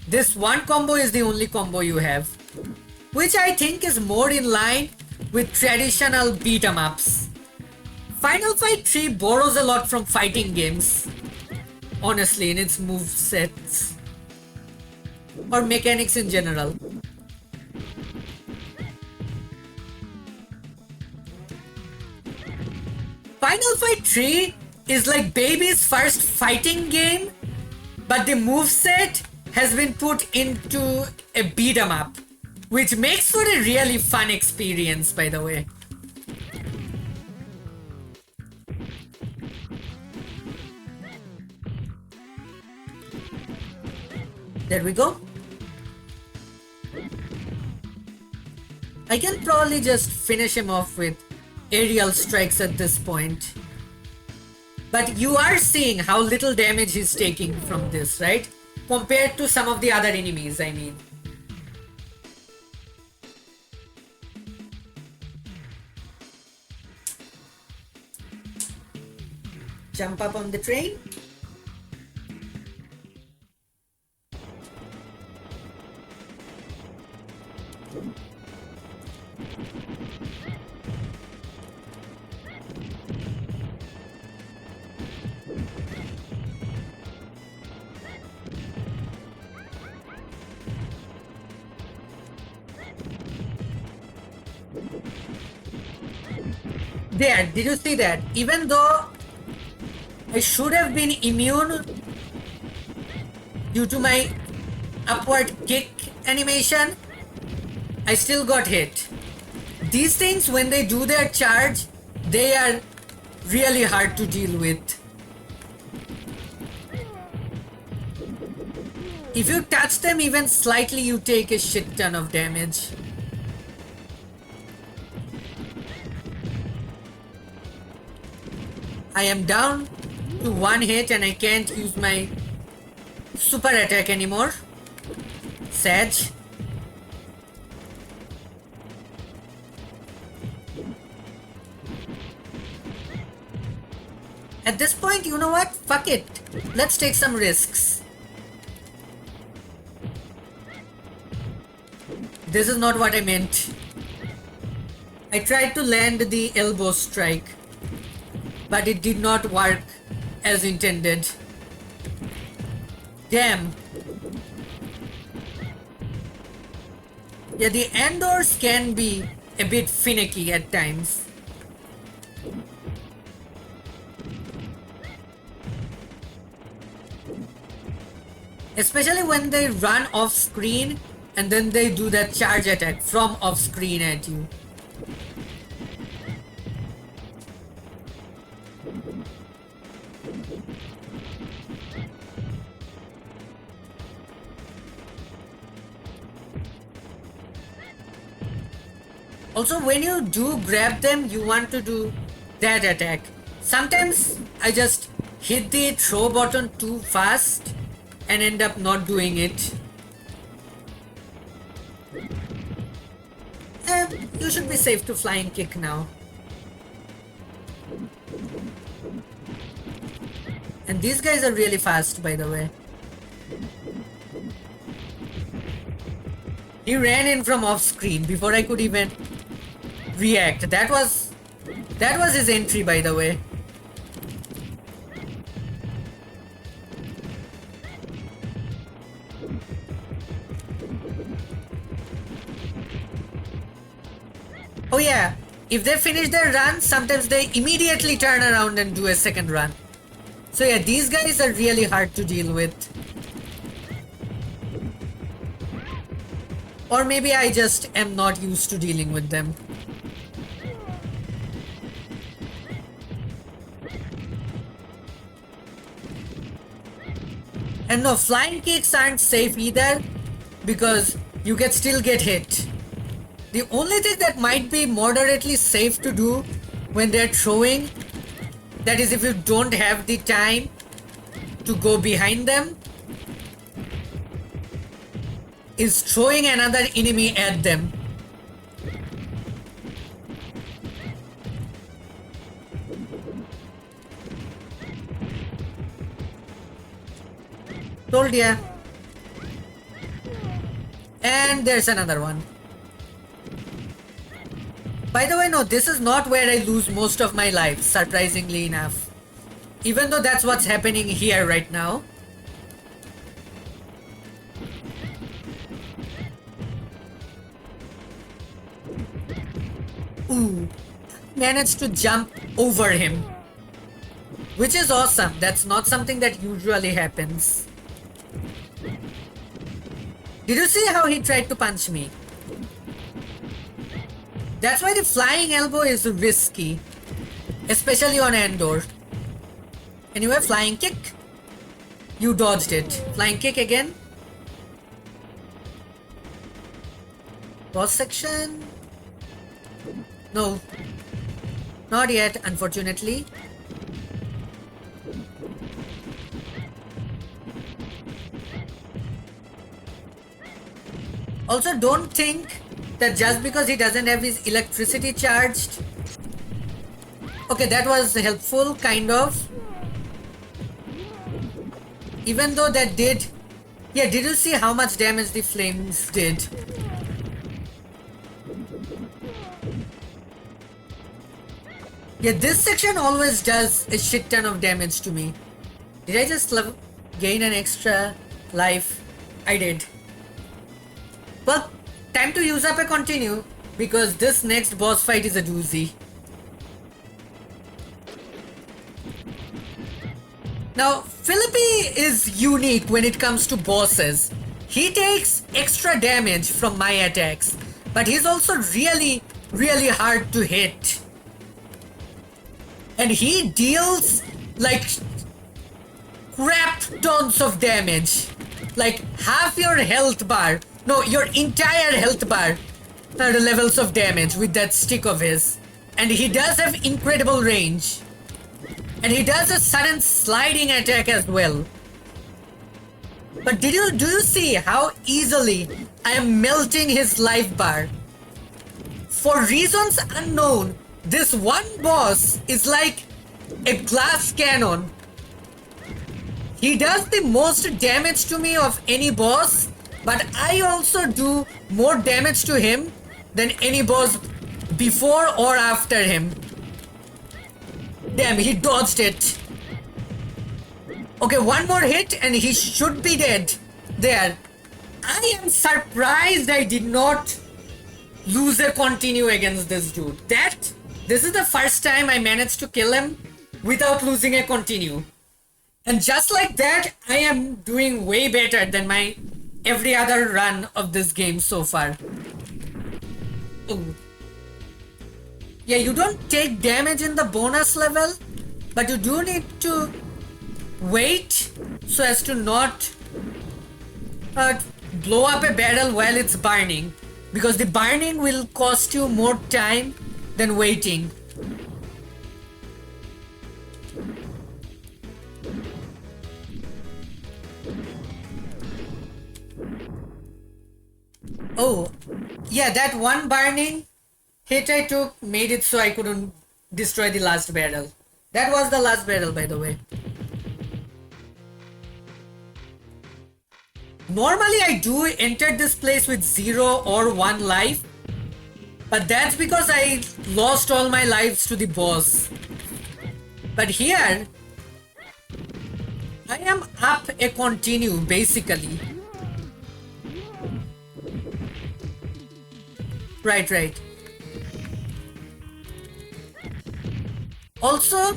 This one combo is the only combo you have, which I think is more in line with traditional beat-em-ups. Final Fight 3 borrows a lot from fighting games, honestly, in its movesets or mechanics in general. Final Fight 3 is like baby's first fighting game, but the moveset has been put into a beat-em-up, which makes for a really fun experience, by the way. There we go. I can probably just finish him off with aerial strikes at this point. But you are seeing how little damage he's taking from this, right? Compared to some of the other enemies, I mean. Jump up on the train. There, did you see that? Even though I should have been immune due to my upward kick animation, I still got hit. These things, when they do their charge, they are really hard to deal with. If you touch them even slightly, you take a shit ton of damage. I am down to one hit and I can't use my super attack anymore. Sad. At this point, you know what? Fuck it. Let's take some risks. This is not what I meant. I tried to land the elbow strike, but it did not work as intended. Damn. Yeah, the Andors can be a bit finicky at times. Especially when they run off screen and then they do that charge attack from off screen at you. Also, when you do grab them, you want to do that attack. Sometimes I just hit the throw button too fast and end up not doing it. You should be safe to flying kick now. And these guys are really fast, by the way. He ran in from off screen before I could even react. That was his entry, by the way. Oh yeah, if they finish their run, sometimes they immediately turn around and do a second run. So yeah, these guys are really hard to deal with. Or maybe I just am not used to dealing with them. And no, flying kicks aren't safe either because you can still get hit. The only thing that might be moderately safe to do when they're throwing, that is if you don't have the time to go behind them, is throwing another enemy at them. Told ya. And there's another one. By the way, no, this is not where I lose most of my life, surprisingly enough. Even though that's what's happening here right now. Ooh, managed to jump over him. Which is awesome. That's not something that usually happens. Did you see how he tried to punch me? That's why the flying elbow is risky. Especially on Andor. Anyway, flying kick. You dodged it. Flying kick again. Boss section. No. Not yet, unfortunately. Also, don't think that just because he doesn't have his electricity charged. Okay, that was helpful, kind of. Even though that did... Yeah, did you see how much damage the flames did? Yeah, this section always does a shit ton of damage to me. Did I just gain an extra life? I did. Well, time to use up a continue because this next boss fight is a doozy. Now, Philippi is unique when it comes to bosses. He takes extra damage from my attacks, but he's also really, really hard to hit. And he deals like crap tons of damage. like half your health bar, no, your entire health bar levels of damage with that stick of his. And he does have incredible range. And he does a sudden sliding attack as well. But do you see how easily I am melting his life bar? For reasons unknown, this one boss is like a glass cannon. He does the most damage to me of any boss, but I also do more damage to him than any boss before or after him. Damn, he dodged it. Okay, one more hit and he should be dead. There. I am surprised I did not lose a continue against this dude. This is the first time I managed to kill him without losing a continue. And just like that, I am doing way better than my every other run of this game so far. Ooh. Yeah, you don't take damage in the bonus level, but you do need to wait so as to not blow up a barrel while it's burning, because the burning will cost you more time than waiting. Oh, yeah, that one burning hit I took made it so I couldn't destroy the last barrel. That was the last barrel, by the way. Normally I do enter this place with 0 or 1 life, but that's because I lost all my lives to the boss. But here, I am up a continue basically. Right. Also,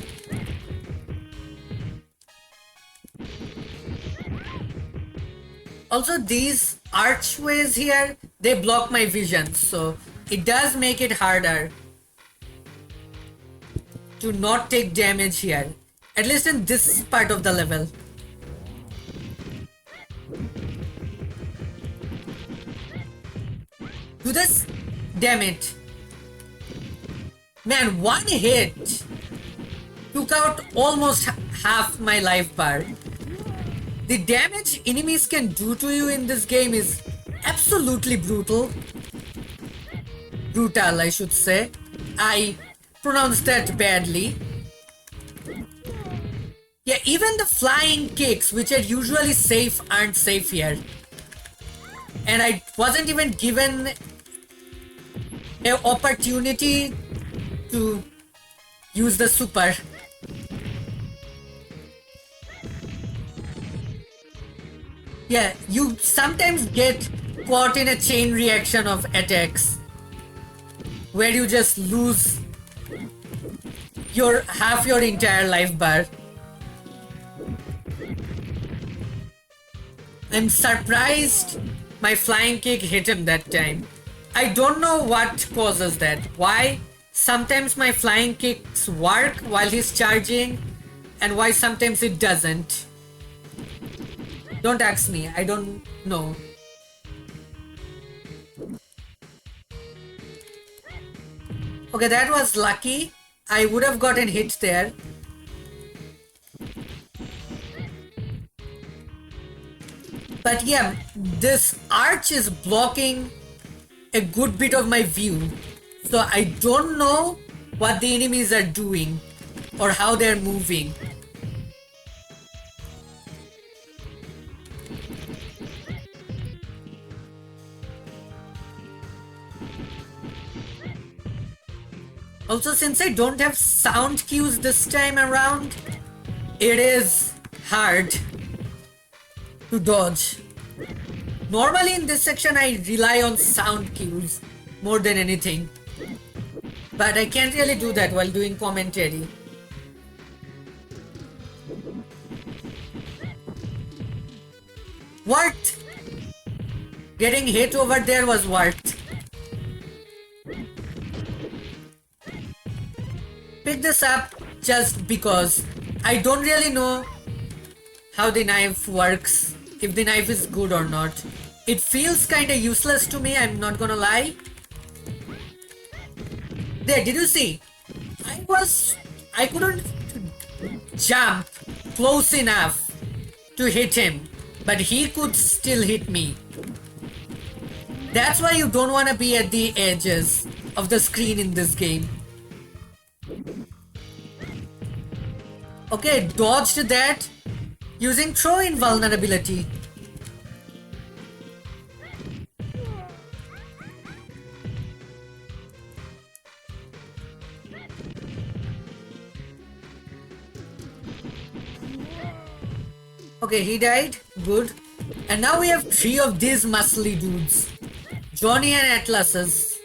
these archways here, they block my vision, so it does make it harder to not take damage here, at least in this part of the level. Do this. Damn it. Man, one hit took out almost half my life bar. The damage enemies can do to you in this game is absolutely brutal. Brutal, I should say. I pronounced that badly. Yeah, even the flying kicks, which are usually safe, aren't safe here. And I wasn't even given an opportunity to use the super. Yeah, you sometimes get caught in a chain reaction of attacks where you just lose half your entire life bar. I'm surprised my flying kick hit him that time. I don't know what causes that. Why sometimes my flying kicks work while he's charging and why sometimes it doesn't. Don't ask me, I don't know. Okay, that was lucky. I would have gotten hit there. But yeah, this arch is blocking a good bit of my view. So I don't know what the enemies are doing or how they're moving. Also, since I don't have sound cues this time around, it is hard to dodge. Normally in this section I rely on sound cues more than anything, but I can't really do that while doing commentary. What? Getting hit over there was worth. Pick this up just because I don't really know how the knife works if the knife is good or not. It feels kinda useless to me, I'm not gonna lie. There, did you see? I couldn't jump close enough to hit him, but he could still hit me. That's why you don't want to be at the edges of the screen in this game. Okay, dodged that using throw invulnerability. Okay, he died. Good. And now we have 3 of these muscly dudes. Johnny and Atlas's.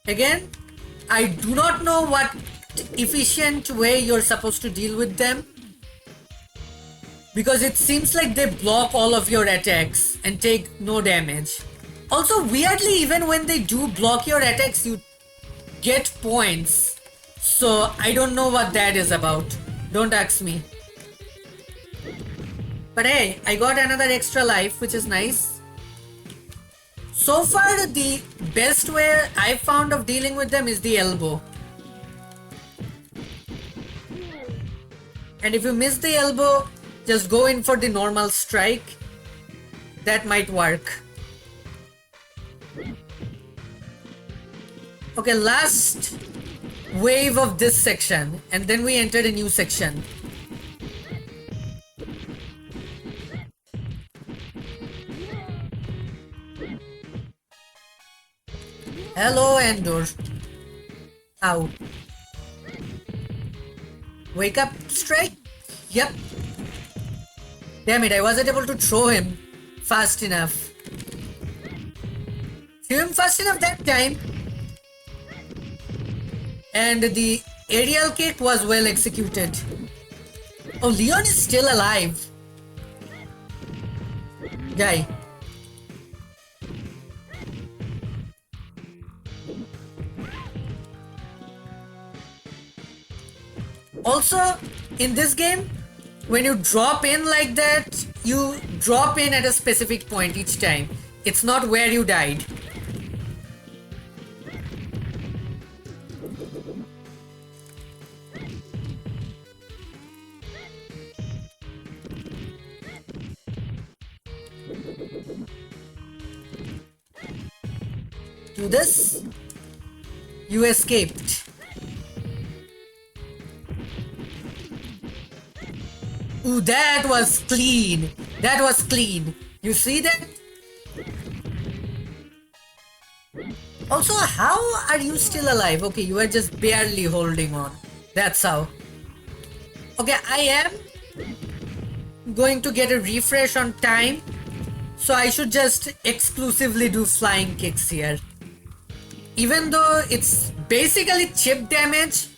Again, I do not know what efficient way you're supposed to deal with them. Because it seems like they block all of your attacks and take no damage. Also, weirdly, even when they do block your attacks, you get points. So, I don't know what that is about. Don't ask me. But hey, I got another extra life, which is nice. So far, the best way I've found of dealing with them is the elbow. And if you miss the elbow, just go in for the normal strike. That might work. Okay, last wave of this section, and then we entered a new section. Hello, Endor. Ow. Wake up, strike? Yep. Damn it, I wasn't able to throw him fast enough. Threw him fast enough that time. And the aerial kick was well executed. Oh, Leon is still alive. Die. Also, in this game, when you drop in like that, you drop in at a specific point each time. It's not where you died. Do this. You escaped. Ooh, that was clean. That was clean. You see that? Also, how are you still alive? Okay, you are just barely holding on. That's how. Okay, I am going to get a refresh on time. So I should just exclusively do flying kicks here. Even though it's basically chip damage,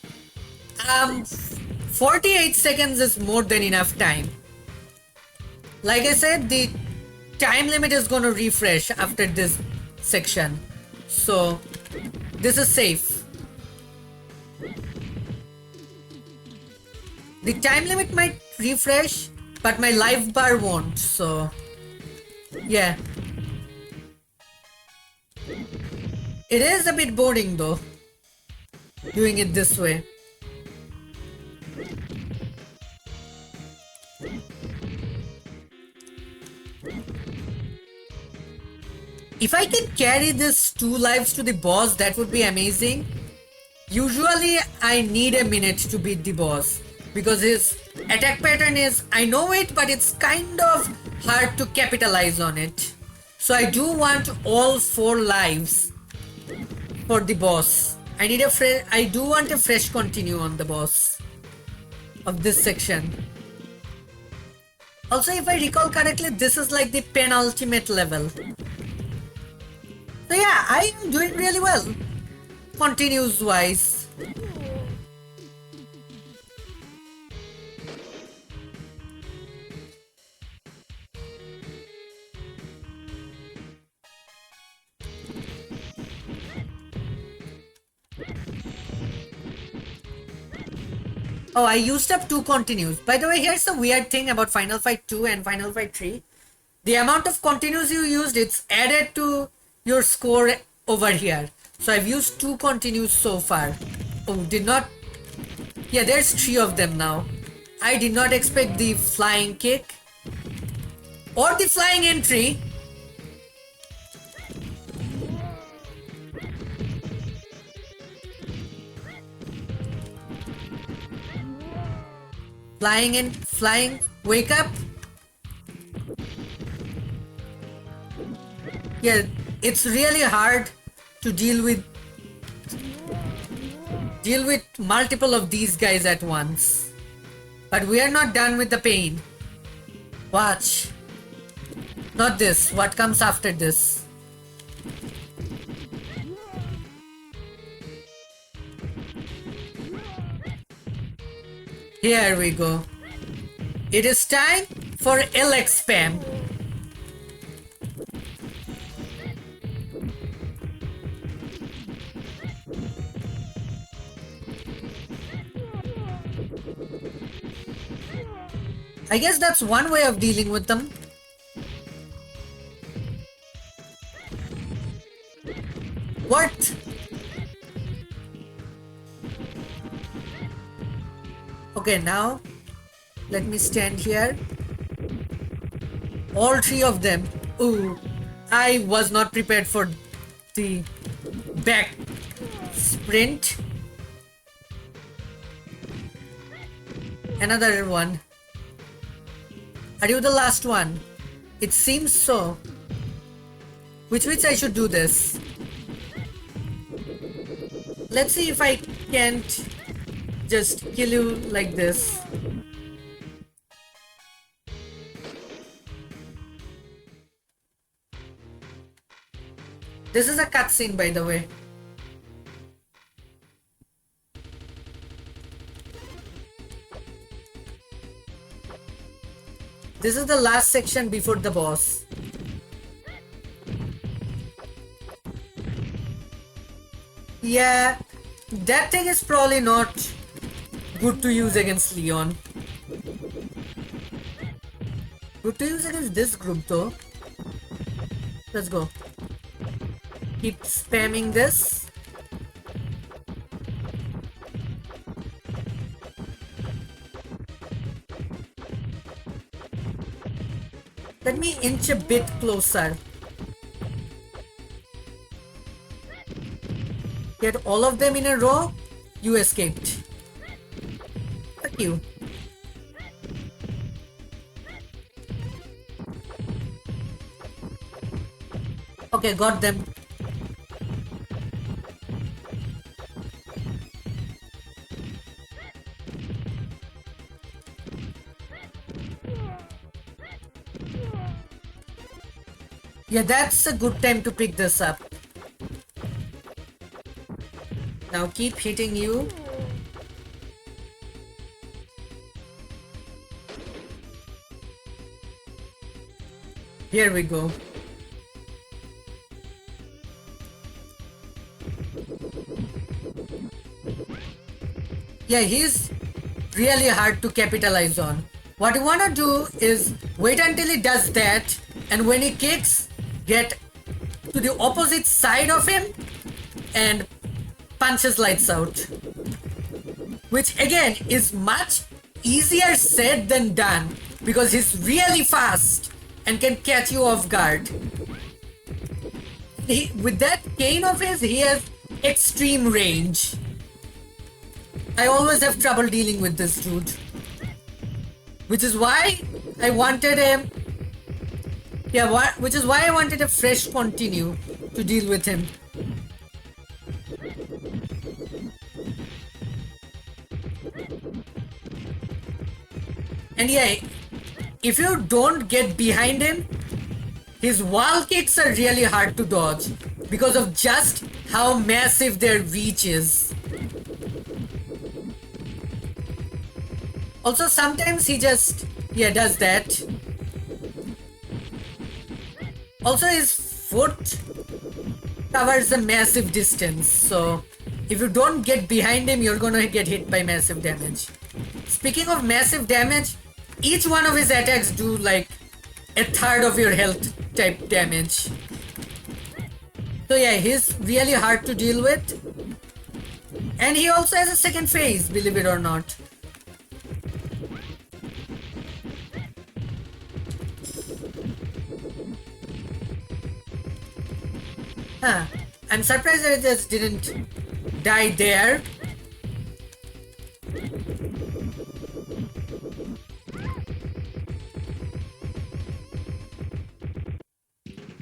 48 seconds is more than enough time. Like I said, the time limit is going to refresh after this section. So, this is safe. The time limit might refresh, but my life bar won't, so... yeah. It is a bit boring though, doing it this way. If I can carry this 2 lives to the boss, that would be amazing. Usually I need a minute to beat the boss, because his attack pattern is, I know it, but it's kind of hard to capitalize on it. So I do want all 4 lives for the boss. I do want a fresh continue on the boss of this section. Also, if I recall correctly, this is like the penultimate level. So yeah, I am doing really well, continues wise. Oh, I used up 2 continues. By the way, here's the weird thing about Final Fight 2 and Final Fight 3. The amount of continues you used, it's added to your score over here. So I've used 2 continues so far. Oh, did not... Yeah, there's 3 of them now. I did not expect the flying kick. Or the flying entry. Flying in, flying, wake up. Yeah, it's really hard to deal with multiple of these guys at once. But we are not done with the pain. Watch. Not this. What comes after this? Here we go. It is time for LX spam. I guess that's one way of dealing with them. What? Okay, now let me stand here. All 3 of them. Ooh, I was not prepared for the back sprint. Another one. Are you the last one? It seems so. Which means I should do this. Let's see if I can't just kill you like this. This is a cutscene, by the way. This is the last section before the boss. Yeah, that thing is probably not good to use against Leon. Good to use against this group though. Let's go. Keep spamming this. Let me inch a bit closer. Get all of them in a row. You escaped. Fuck you. Okay, got them. Yeah, that's a good time to pick this up. Now keep hitting you. Here we go. Yeah, he's really hard to capitalize on. What you wanna do is wait until he does that, and when he kicks, get to the opposite side of him and punches lights out. Which again is much easier said than done because he's really fast and can catch you off guard. With that cane of his, he has extreme range. I always have trouble dealing with this dude. Which is why I wanted a... Yeah, which is why I wanted a fresh continue to deal with him. And yeah, if you don't get behind him, his wall kicks are really hard to dodge because of just how massive their reach is. Also, sometimes he just, does that. Also, his foot covers a massive distance, so if you don't get behind him, you're gonna get hit by massive damage. speaking of massive damage, each one of his attacks do like a third of your health type damage. So yeah, he's really hard to deal with. And he also has a second phase, believe it or not. Huh. I'm surprised that it just didn't die there.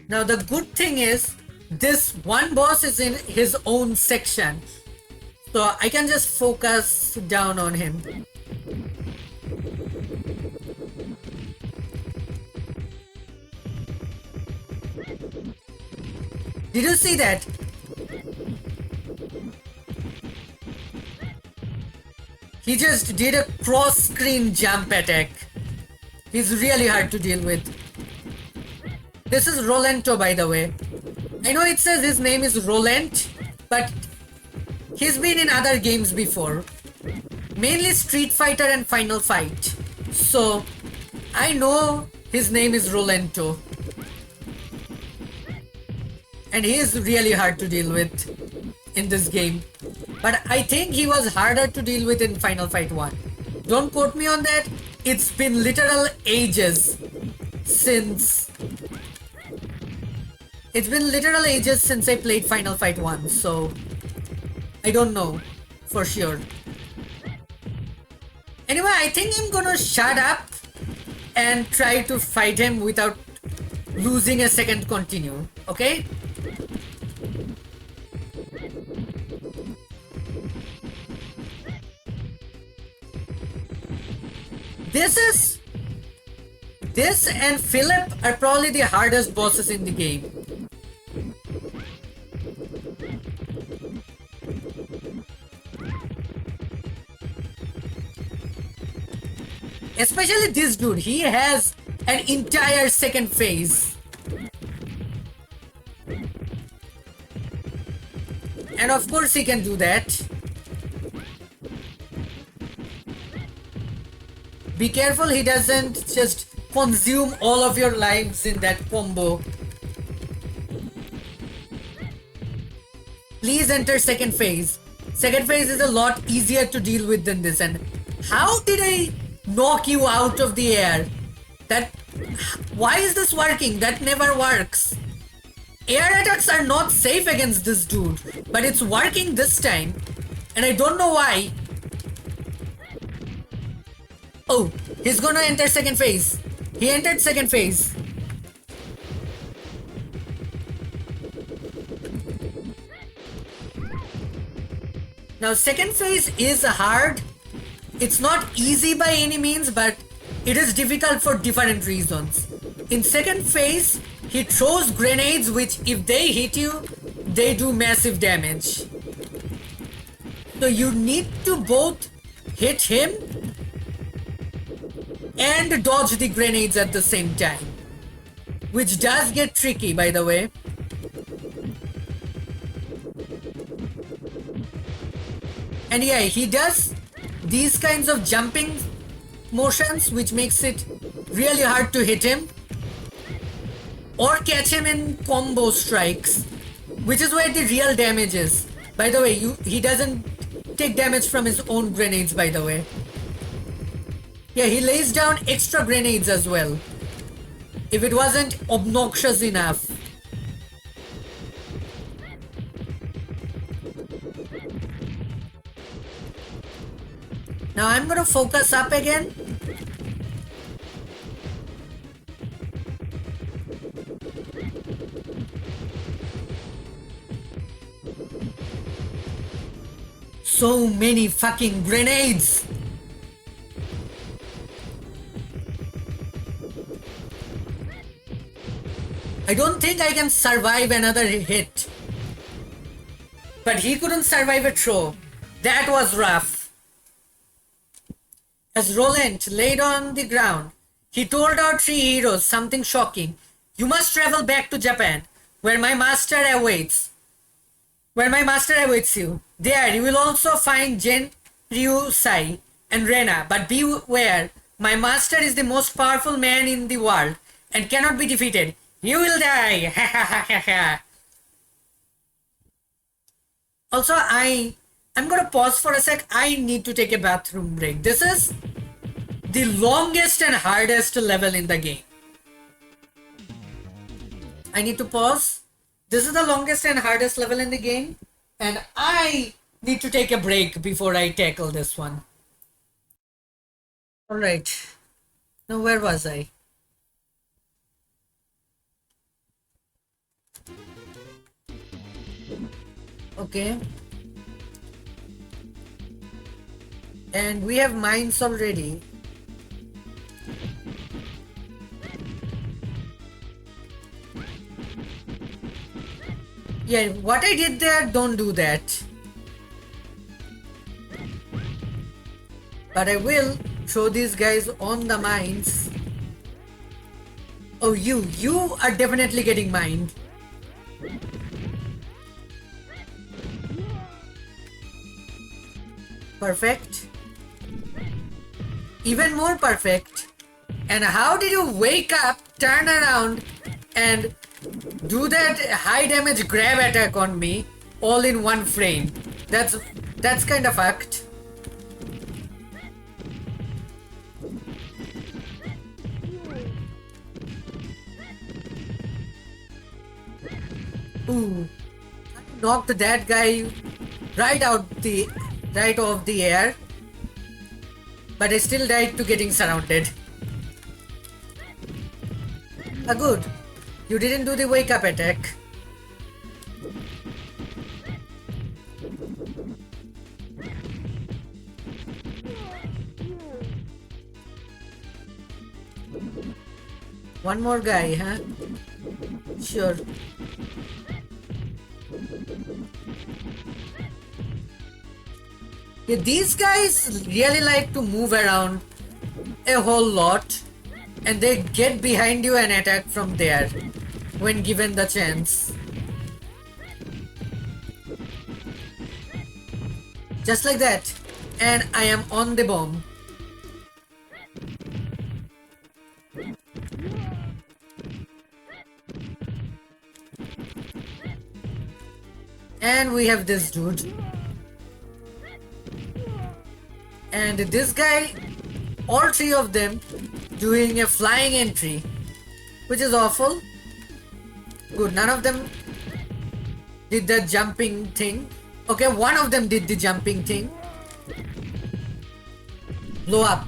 Now the good thing is, this one boss is in his own section. So I can just focus down on him. Did you see that? He just did a cross-screen jump attack. He's really hard to deal with. This is Rolento, by the way. I know it says his name is Rolent, but he's been in other games before. Mainly Street Fighter and Final Fight. So, I know his name is Rolento. And he is really hard to deal with in this game. But I think he was harder to deal with in Final Fight 1. Don't quote me on that. It's been literal ages since... It's been literal ages since I played Final Fight 1, so... I don't know for sure. Anyway, I think I'm gonna shut up and try to fight him without losing a second continue, okay? This and Philip are probably the hardest bosses in the game. Especially this dude, he has an entire second phase. And of course he can do that. Be careful he doesn't just consume all of your lives in that combo. Please enter second phase. Second phase is a lot easier to deal with than this. And how did I knock you out of the air? Why is this working? That never works. Air attacks are not safe against this dude, but it's working this time. And I don't know why. Oh, he's gonna enter second phase. He entered second phase. Now second phase is hard. It's not easy by any means, but it is difficult for different reasons. In second phase, he throws grenades which if they hit you, they do massive damage. So you need to both hit him and dodge the grenades at the same time. Which does get tricky, by the way. And yeah, he does these kinds of jumping motions, which makes it really hard to hit him or catch him in combo strikes, which is where the real damage is. By the way, he doesn't take damage from his own grenades, by the way. Yeah, he lays down extra grenades as well, if it wasn't obnoxious enough. Now I'm gonna focus up again. So many fucking grenades! I don't think I can survive another hit. But he couldn't survive a throw. That was rough. As Roland laid on the ground, he told our three heroes something shocking. You must travel back to Japan, where my master awaits. Where my master awaits you. There you will also find Gen Ryu Sai, and Rena, but beware, my master is the most powerful man in the world and cannot be defeated. You will die. Ha ha ha ha ha. Also, I'm gonna pause for a sec. I need to take a bathroom break. This is the longest and hardest level in the game. I need to pause. This is the longest and hardest level in the game, and I need to take a break before I tackle this one. Alright. Now where was I? Okay. And we have mines already. Yeah, what I did there, don't do that. But I will throw these guys on the mines. Oh, you are definitely getting mined. Perfect. Even more perfect. And how did you wake up, turn around, and do that high damage grab attack on me all in one frame? That's kind of fucked. Ooh. Knocked that guy right off the air. But I still died to getting surrounded. Ah, good. You didn't do the wake up attack. One more guy, huh? Sure. Yeah, these guys really like to move around a whole lot, and they get behind you and attack from there when given the chance. Just like that. And I am on the bomb. And we have this dude. And this guy, all three of them doing a flying entry, which is awful. Good, none of them did the jumping thing. Okay, one of them did the jumping thing. Blow up.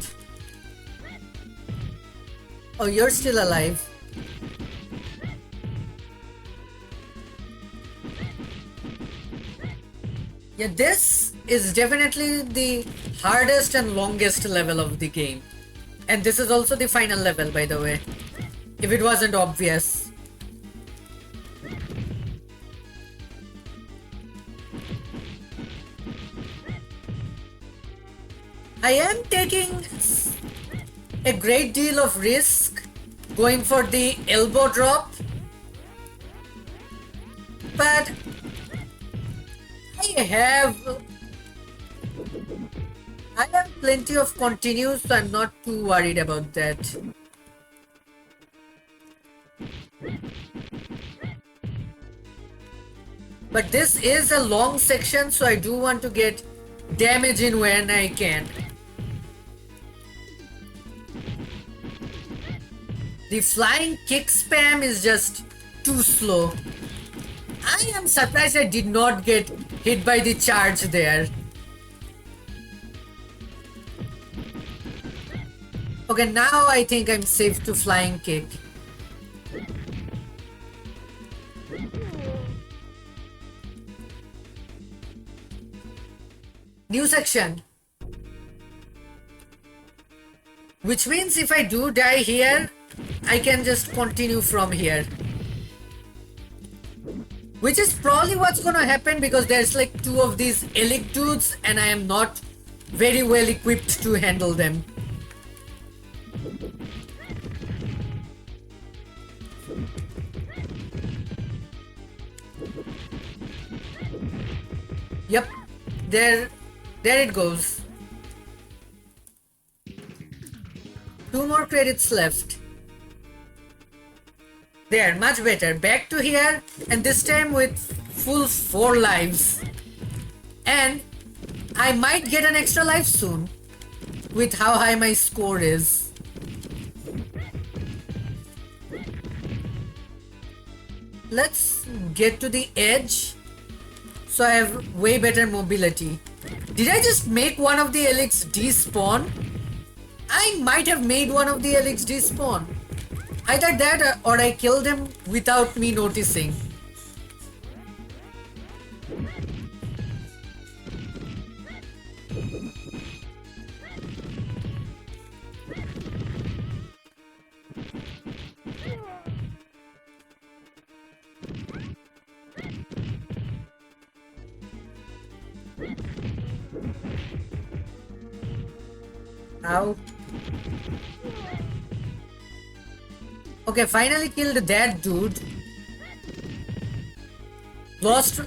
Oh, you're still alive. Yeah, this is definitely the hardest and longest level of the game. And this is also the final level, by the way. If it wasn't obvious. I am taking a great deal of risk going for the elbow drop. But I have plenty of continues, so I'm not too worried about that. But this is a long section, so I do want to get damage in when I can. The flying kick spam is just too slow. I am surprised I did not get hit by the charge there. Okay, now I think I'm safe to flying kick. New section. Which means if I do die here, I can just continue from here. Which is probably what's gonna happen because there's like two of these elite dudes and I am not very well equipped to handle them. Yep, there it goes. Two more credits left. There, much better. Back to here, and this time with full 4 lives. And I might get an extra life soon with how high my score is. Let's get to the edge so I have way better mobility. Did I just make one of the Elix despawn? I might have made one of the Elix despawn. Either that or I killed him without me noticing. Ow. Okay, finally killed that dude. Lost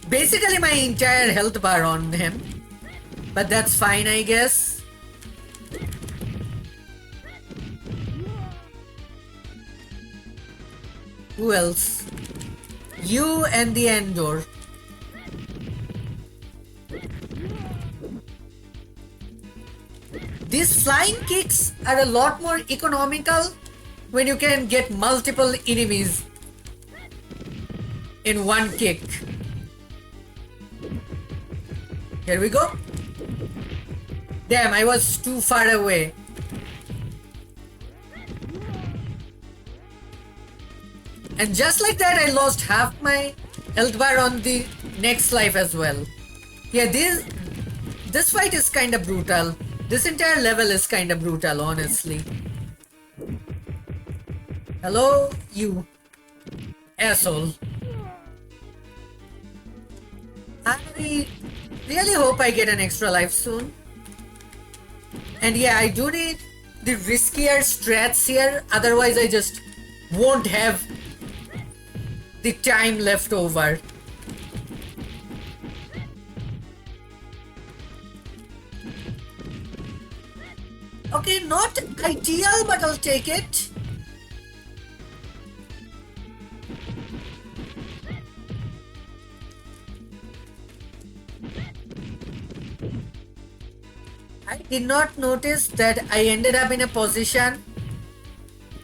basically my entire health bar on him. But that's fine, I guess. Who else? You and the Endor. These flying kicks are a lot more economical when you can get multiple enemies in one kick. Here we go. Damn, I was too far away. And just like that, I lost half my health bar on the next life as well. Yeah, this fight is kinda brutal. This entire level is kinda brutal, honestly. Hello, you asshole. I really hope I get an extra life soon. And yeah, I do need the riskier strats here, otherwise I just won't have the time left over. Okay, not ideal, but I'll take it. I did not notice that I ended up in a position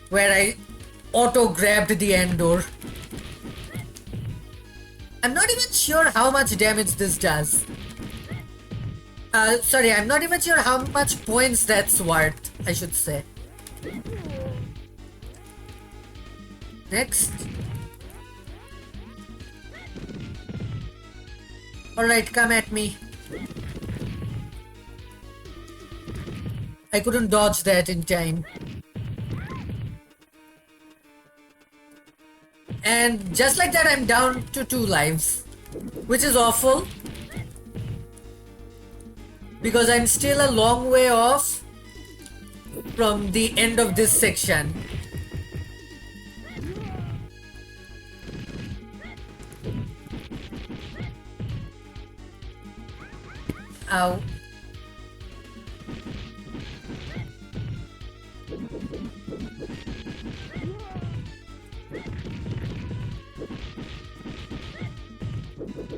where I auto-grabbed the Endor. I'm not even sure how much damage this does. Sorry, I'm not even sure how much points that's worth, I should say. Next. Alright, come at me. I couldn't dodge that in time. And just like that, I'm down to 2 lives, which is awful. Because I'm still a long way off from the end of this section. Ow.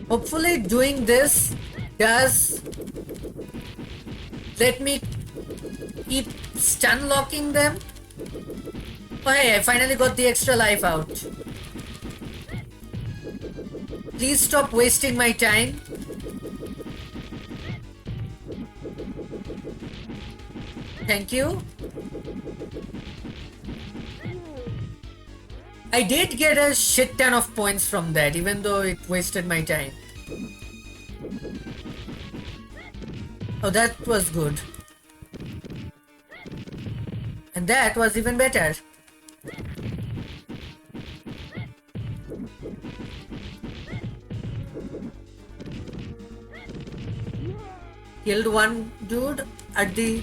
Hopefully doing this does let me keep stun locking them. Oh hey, I finally got the extra life out. Please stop wasting my time. Thank you. I did get a shit ton of points from that, even though it wasted my time. Oh, that was good. And that was even better. Killed one dude, are the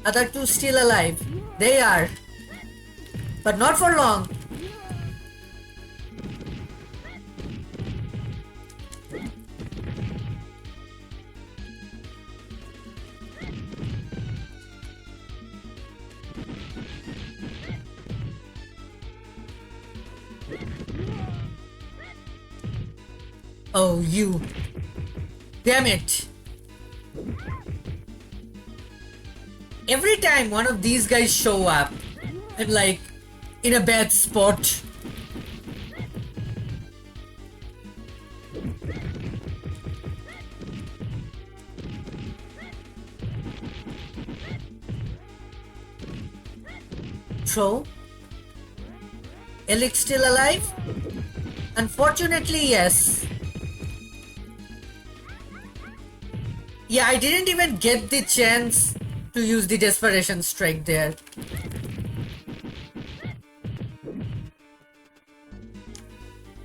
other two still alive? They are. But not for long. Oh, you. Damn it. Every time one of these guys show up, I'm like in a bad spot. Throw? Elix still alive? Unfortunately, yes. Yeah, I didn't even get the chance to use the desperation strike there.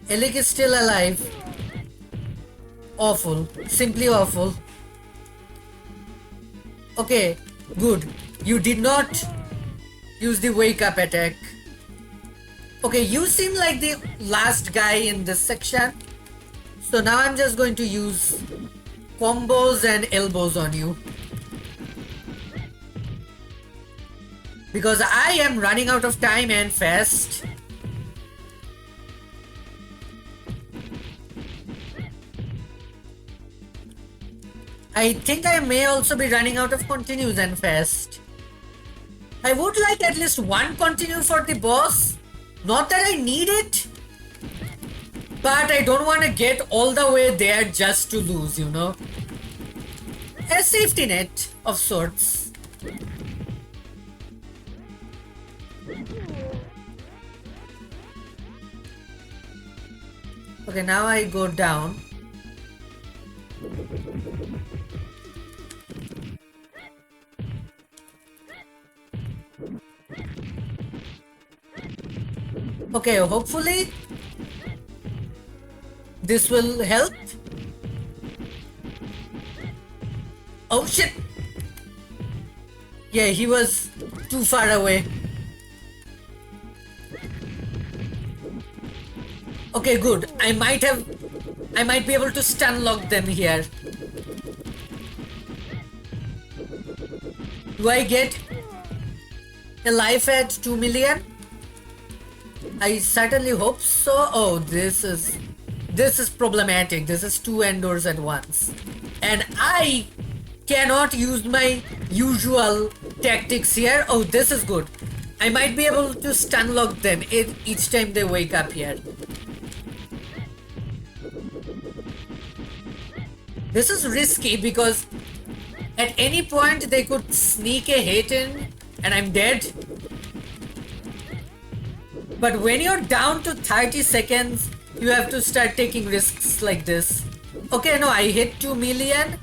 Elix is still alive. Awful. Simply awful. Okay, good. You did not use the wake up attack. Okay, you seem like the last guy in this section. So now I'm just going to use combos and elbows on you. Because I am running out of time and fast. I think I may also be running out of continues and fast. I would like at least one continue for the boss. Not that I need it, but I don't want to get all the way there just to lose, you know. A safety net of sorts. Okay, now I go down. Okay, hopefully this will help. Oh shit! Yeah, he was too far away. Okay, good. I might be able to stun lock them here. Do I get a life at 2 million? I certainly hope so. Oh, this is problematic. This is 2 endors at once. And I cannot use my usual tactics here. Oh, this is good. I might be able to stun lock them each time they wake up here. This is risky because at any point they could sneak a hit in and I'm dead. But when you're down to 30 seconds, you have to start taking risks like this. Okay, no, I hit 2 million,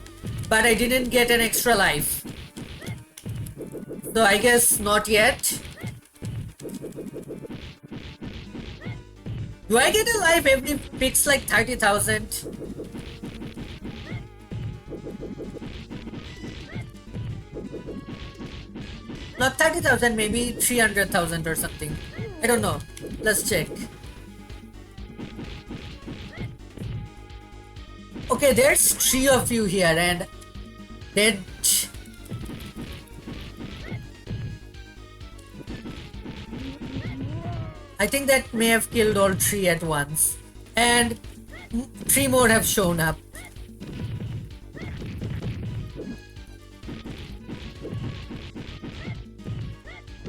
but I didn't get an extra life. So I guess not yet. Do I get a life every picks like 30,000? Not 30,000, maybe 300,000 or something. I don't know. Let's check. Okay, there's 3 of you here and dead. I think that may have killed all 3 at once. And 3 more have shown up.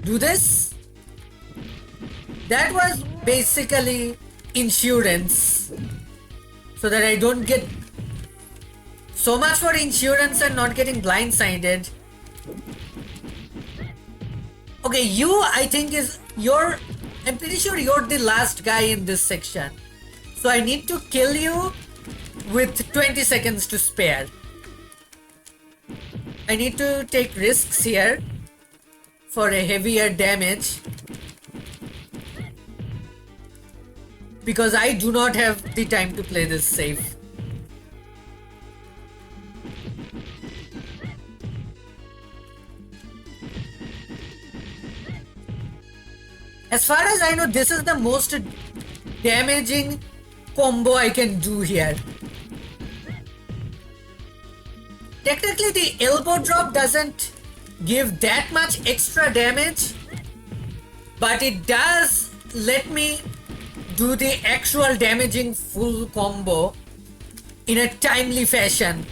Do this? That was basically insurance. So that I don't get so much for insurance and not getting blindsided. Okay, you I think I'm pretty sure you're the last guy in this section. So I need to kill you with 20 seconds to spare. I need to take risks here for a heavier damage. Because I do not have the time to play this safe. As far as I know, this is the most damaging combo I can do here. Technically, the elbow drop doesn't give that much extra damage, but it does let me do the actual damaging full combo in a timely fashion.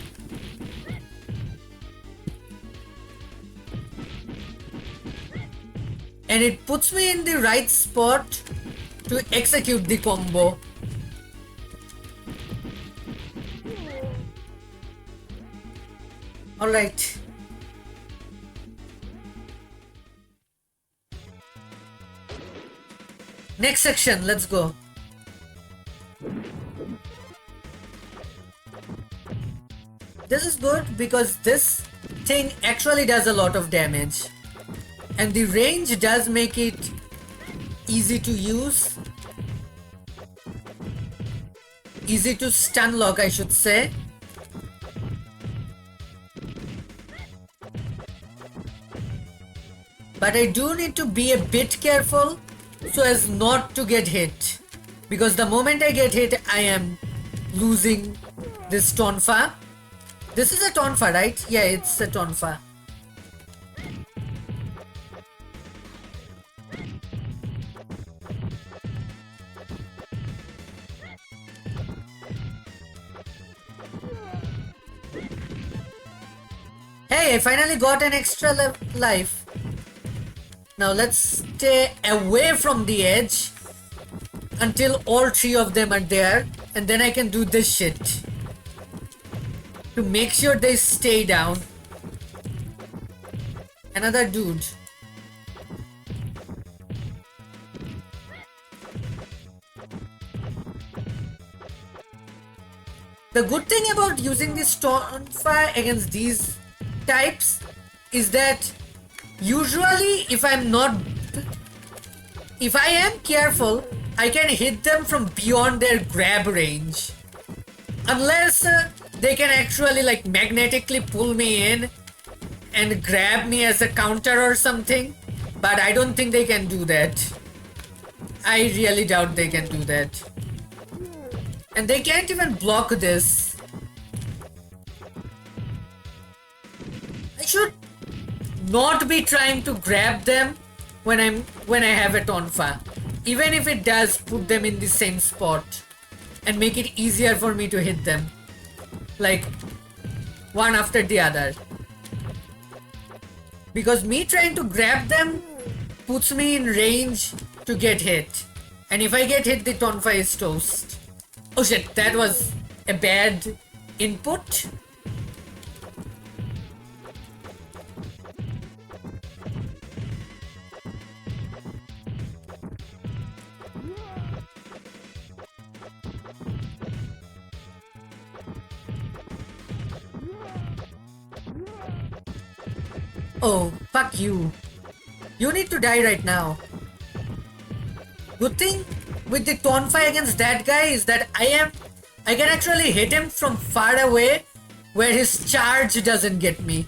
And it puts me in the right spot to execute the combo. Alright. Next section, let's go. This is good because this thing actually does a lot of damage. And the range does make it easy to use. Easy to stun lock, I should say. But I do need to be a bit careful so as not to get hit. Because the moment I get hit, I am losing this Tonfa. This is a Tonfa, right? Yeah, it's a Tonfa. Hey, I finally got an extra life. Now let's stay away from the edge until all three of them are there, and then I can do this shit to make sure they stay down. Another dude. The good thing about using this Tonfa against these types is that usually if I am careful, I can hit them from beyond their grab range. Unless they can actually like magnetically pull me in and grab me as a counter or something. But I don't think they can do that. I really doubt they can do that. And they can't even block this. I should not be trying to grab them when I have a Tonfa, even if it does put them in the same spot and make it easier for me to hit them, like one after the other. Because me trying to grab them puts me in range to get hit, and if I get hit, the Tonfa is toast. Oh shit, that was a bad input. Oh, fuck you. You need to die right now. Good thing with the Tonfa against that guy is that I can actually hit him from far away where his charge doesn't get me.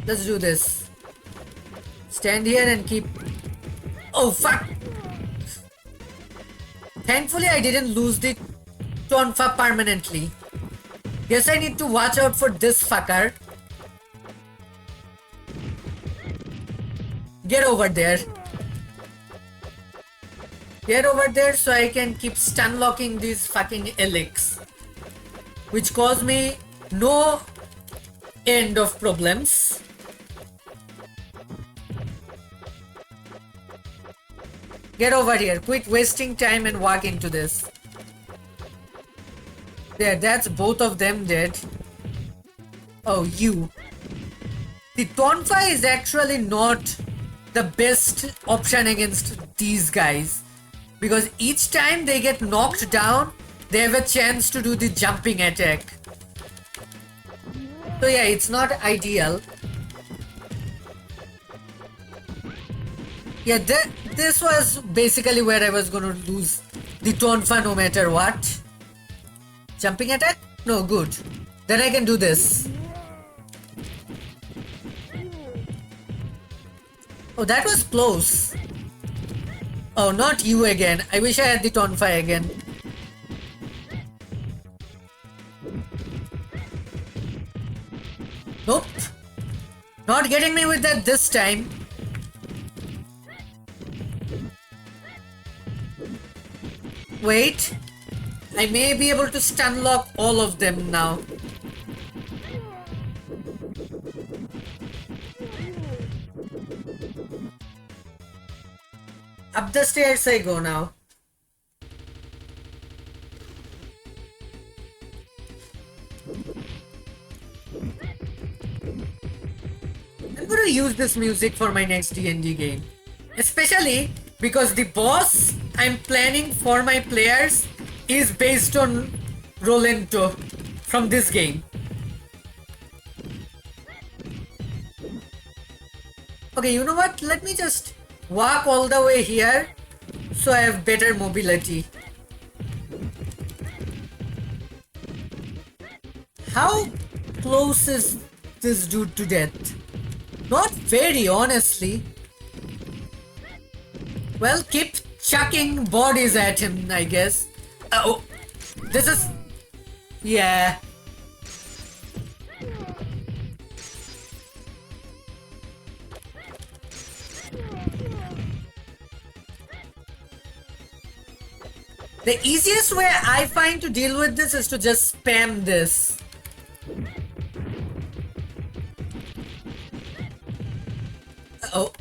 Let's do this. Stand here and keep... Oh fuck! Thankfully I didn't lose the Tonfa permanently. Guess I need to watch out for this fucker. Get over there. Get over there so I can keep stun locking these fucking eliks, which cause me no end of problems. Get over here. Quit wasting time and walk into this. There, that's both of them dead. Oh, you. The Tonfa is actually not the best option against these guys, because each time they get knocked down, they have a chance to do the jumping attack. So yeah, it's not ideal. Yeah, this was basically where I was gonna lose the Tonfa no matter what. Jumping attack? No, good. Then I can do this. Oh, that was close. Oh, not you again. I wish I had the Tonfa again. Nope. Not getting me with that this time. Wait. I may be able to stun lock all of them now. Up the stairs I go now. I'm gonna use this music for my next D&D game. Especially because the boss I'm planning for my players is based on Rolento from this game. Okay, you know what? Let me just walk all the way here so I have better mobility. How close is this dude to death? Not very, honestly. Well, keep chucking bodies at him, I guess. Oh, this is... yeah. The easiest way I find to deal with this is to just spam this. Oh.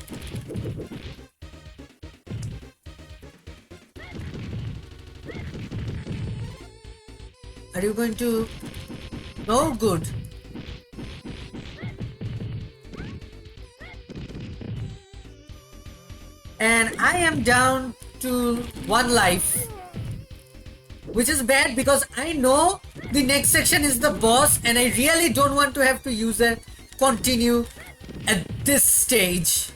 Are you going to... no, good. And I am down to 1 life. Which is bad because I know the next section is the boss and I really don't want to have to use a continue at this stage.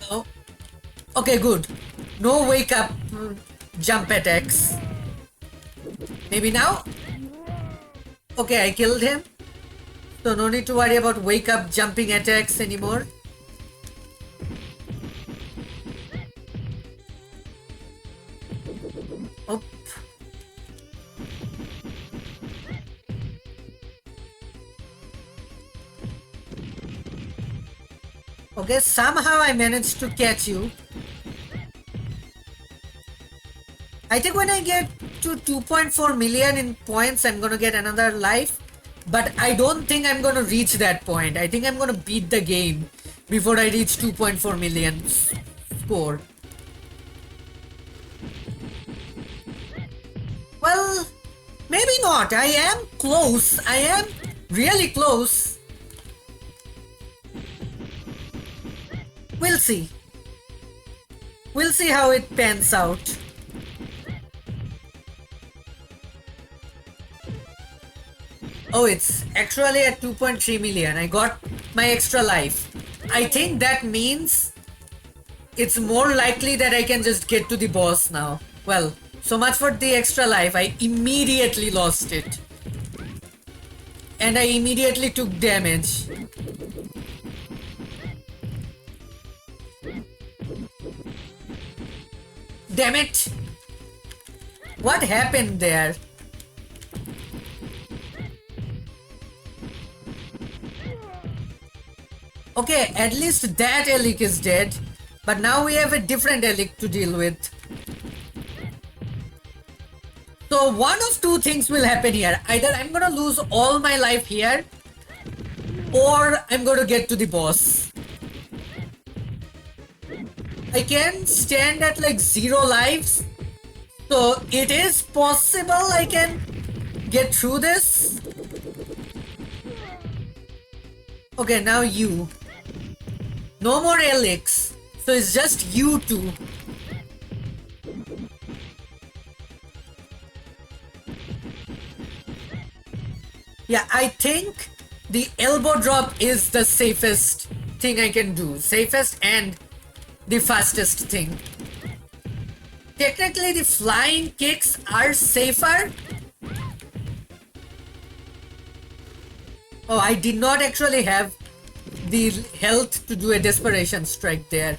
Oh. Okay, good. No wake up jump attacks. Maybe now? Okay, I killed him. So no need to worry about wake up jumping attacks anymore. Oh. Okay, somehow I managed to catch you. I think when I get to 2.4 million in points, I'm gonna get another life. But I don't think I'm gonna reach that point. I think I'm gonna beat the game before I reach 2.4 million score. Well, maybe not. I am close. I am really close. We'll see. We'll see how it pans out. Oh, it's actually at 2.3 million. I got my extra life. I think that means it's more likely that I can just get to the boss now. Well, so much for the extra life. I immediately lost it. And I immediately took damage. Damn it! What happened there? Okay, at least that Elic is dead. But now we have a different Elic to deal with. So one of two things will happen here. Either I'm gonna lose all my life here, or I'm gonna get to the boss. I can stand at like 0 lives. So it is possible I can get through this. Okay, now you. No more Elics. So it's just you two. Yeah, I think the elbow drop is the safest thing I can do. Safest and the fastest thing. Technically, the flying kicks are safer. Oh, I did not actually have the health to do a desperation strike there.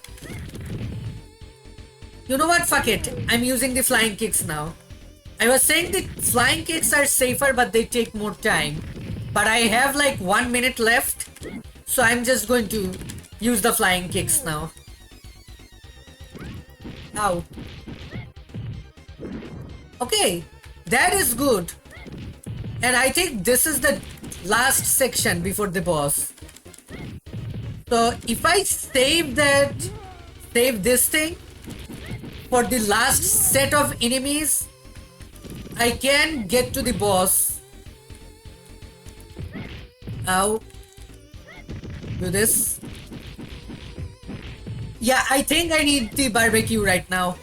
You know what? Fuck it. I'm using the flying kicks now. I was saying the flying kicks are safer, but they take more time. But I have like 1 minute left, so I'm just going to use the flying kicks now. Ow. Okay, that is good. And I think this is the last section before the boss. So if I save this thing for the last set of enemies, I can get to the boss. Now, do this. Yeah, I think I need the barbecue right now.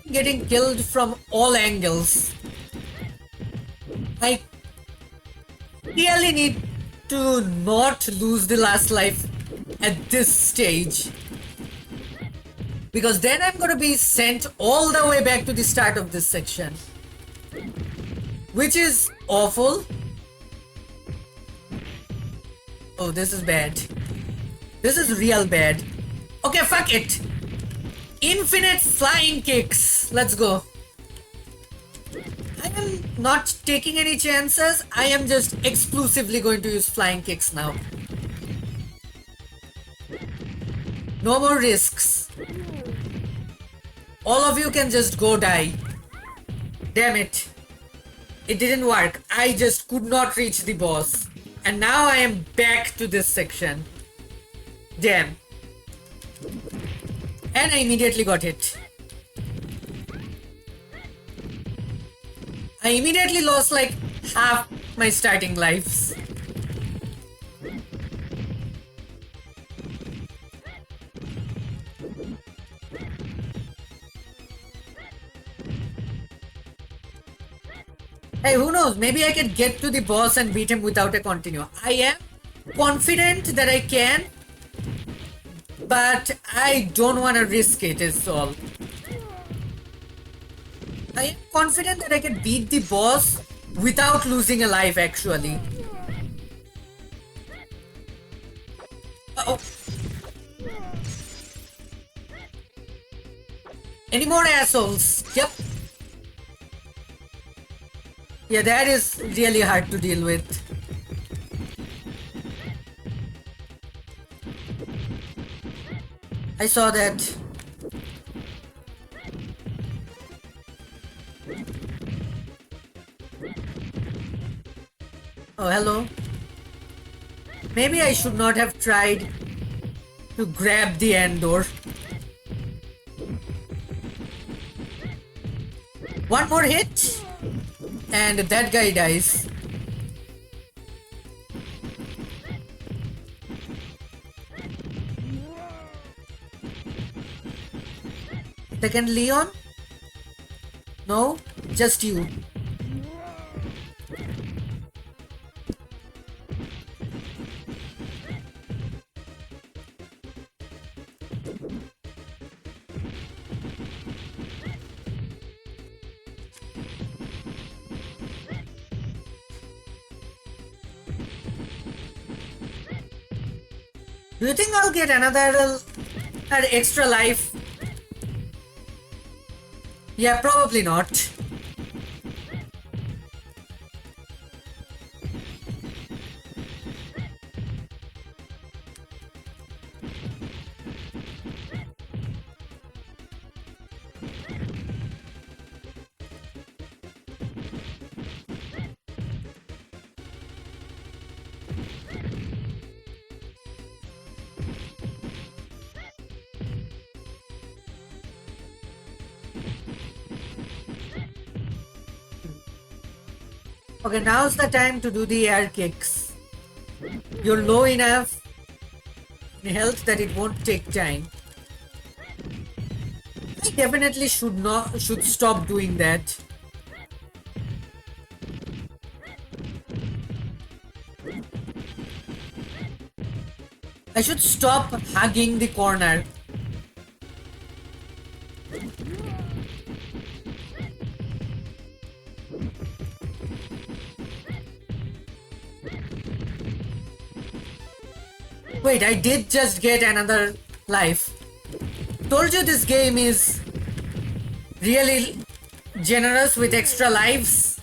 I'm getting killed from all angles. I really need to not lose the last life at this stage. Because then I'm gonna be sent all the way back to the start of this section. Which is awful. Oh, this is bad. This is real bad. Okay, fuck it. Infinite flying kicks. Let's go. I am not taking any chances. I am just exclusively going to use flying kicks now. No more risks. All of you can just go die. Damn it. It didn't work. I just could not reach the boss. And now I am back to this section. Damn. And I immediately got hit. I immediately lost like half my starting lives. Hey, who knows? Maybe I can get to the boss and beat him without a continue. I am confident that I can, but I don't want to risk it, is all. I am confident that I can beat the boss without losing a life, actually. Uh-oh. Any more assholes? Yep. Yeah, that is really hard to deal with. I saw that. Oh, hello. Maybe I should not have tried to grab the end door. One more hit, and that guy dies. Second Leon? No, just you. Do you think I'll get another extra life? Yeah, probably not. Okay, now's the time to do the air kicks. You're low enough in health that it won't take time. I definitely should stop doing that. I should stop hugging the corner. Wait, I did just get another life. Told you this game is really generous with extra lives.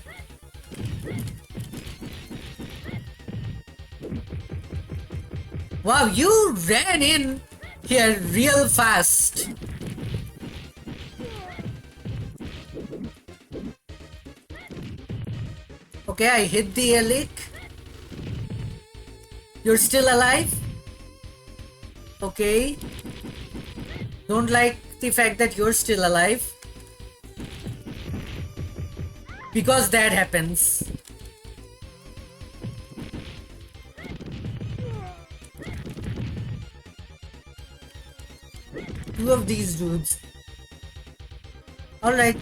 Wow, you ran in here real fast. Okay, I hit the Elic. You're still alive? Okay. Don't like the fact that you're still alive. Because that happens. Two of these dudes. Alright.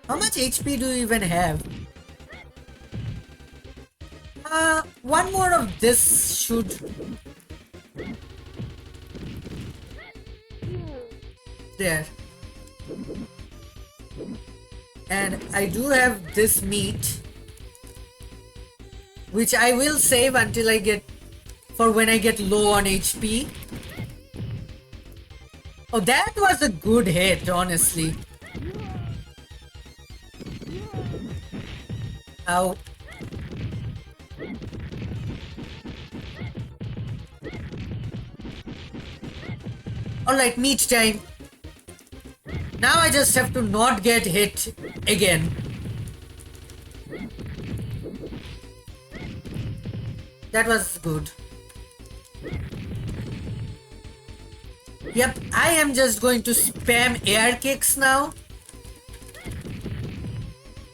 How much HP do you even have? One more of this should... There. And I do have this meat, which I will save until I get... for when I get low on HP. Oh, that was a good hit, honestly. Ow. Alright, meat time. Now I just have to not get hit again. That was good. Yep, I am just going to spam air kicks now.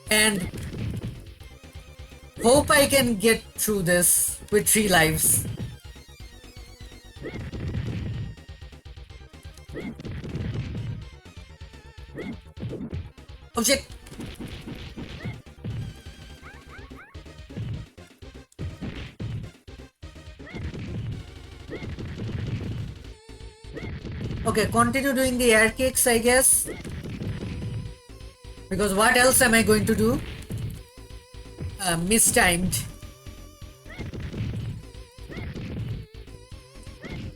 And hope I can get through this with 3 lives. Oh shit! Okay, continue doing the air kicks, I guess. Because what else am I going to do? Mistimed.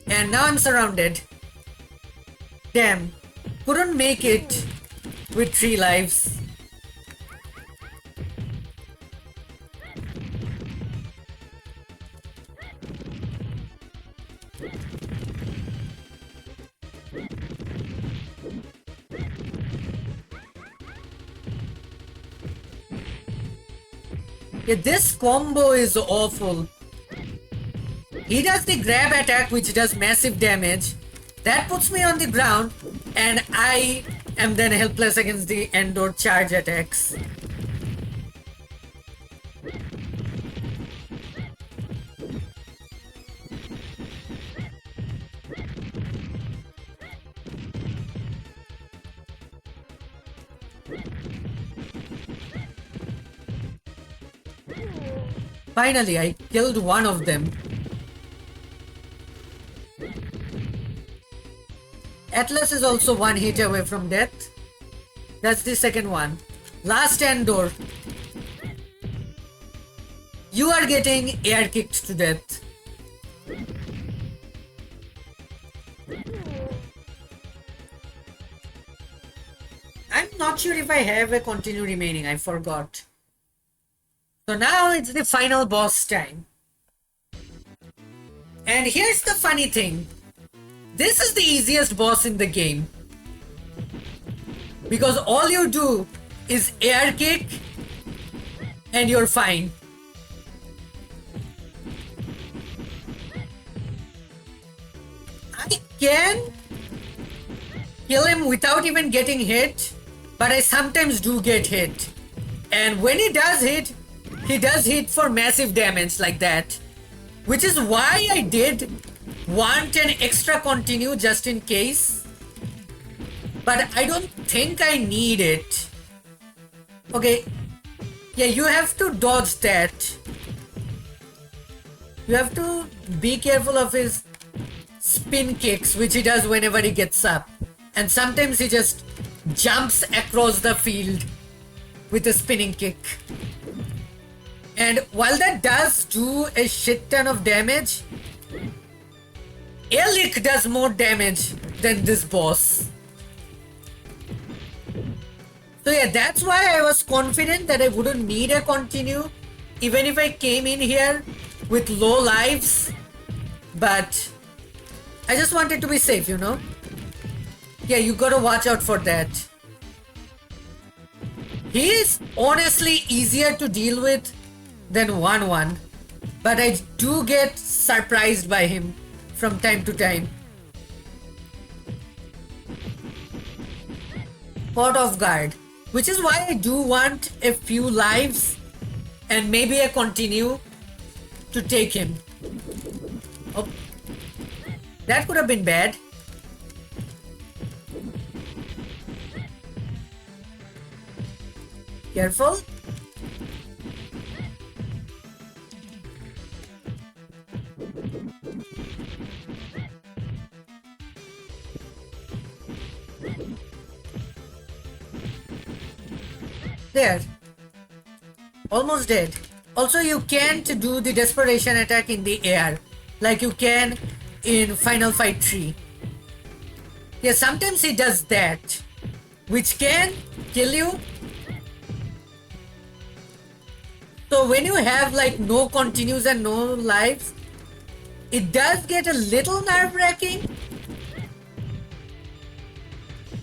And now I'm surrounded. Damn. Couldn't make it with 3 lives. Yeah, this combo is awful. He does the grab attack, which does massive damage. That puts me on the ground, and I am then helpless against the Endor charge attacks. Finally, I killed one of them. Atlas is also 1 hit away from death. That's the second one. Last Endor. You are getting air kicked to death. I'm not sure if I have a continue remaining. I forgot. So now it's the final boss time. And here's the funny thing. This is the easiest boss in the game. Because all you do is air kick and you're fine. I can kill him without even getting hit, but I sometimes do get hit. And when he does hit for massive damage like that. Which is why I did want an extra continue just in case. But I don't think I need it. Okay. Yeah, you have to dodge that. You have to be careful of his spin kicks, which he does whenever he gets up. And sometimes he just jumps across the field with a spinning kick. And while that does do a shit ton of damage, Elic does more damage than this boss. So yeah, that's why I was confident that I wouldn't need a continue, even if I came in here with low lives. But I just wanted to be safe, you know? Yeah, you gotta watch out for that. He is honestly easier to deal with than 1-1, but I do get surprised by him from time to time. Caught off guard, which is why I do want a few lives and maybe a continue to take him. Oh, that could have been bad. Careful. There. Almost dead. Also, you can't do the desperation attack in the air like you can in Final Fight 3. Yeah, sometimes he does that, which can kill you. So when you have like no continues and no lives, it does get a little nerve-wracking.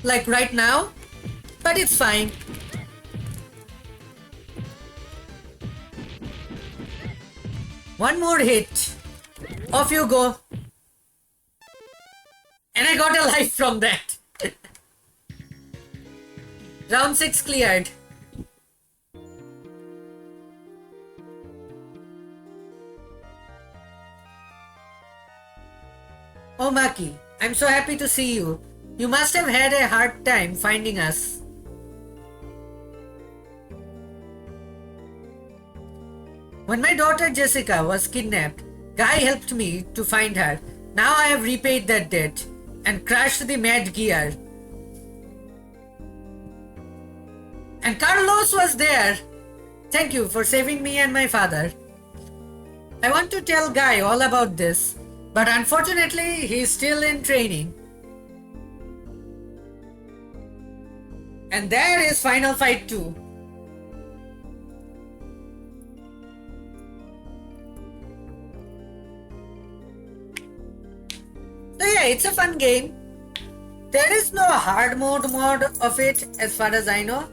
Like right now, but it's fine. One more hit. Off you go. And I got a life from that. Round 6 cleared. Oh Maki, I'm so happy to see you. You must have had a hard time finding us. When my daughter Jessica was kidnapped, Guy helped me to find her. Now I have repaid that debt and crashed the Mad Gear. And Carlos was there. Thank you for saving me and my father. I want to tell Guy all about this, but unfortunately he's still in training. And there is Final Fight 2. So yeah, it's a fun game. There is no hard mode of it as far as I know,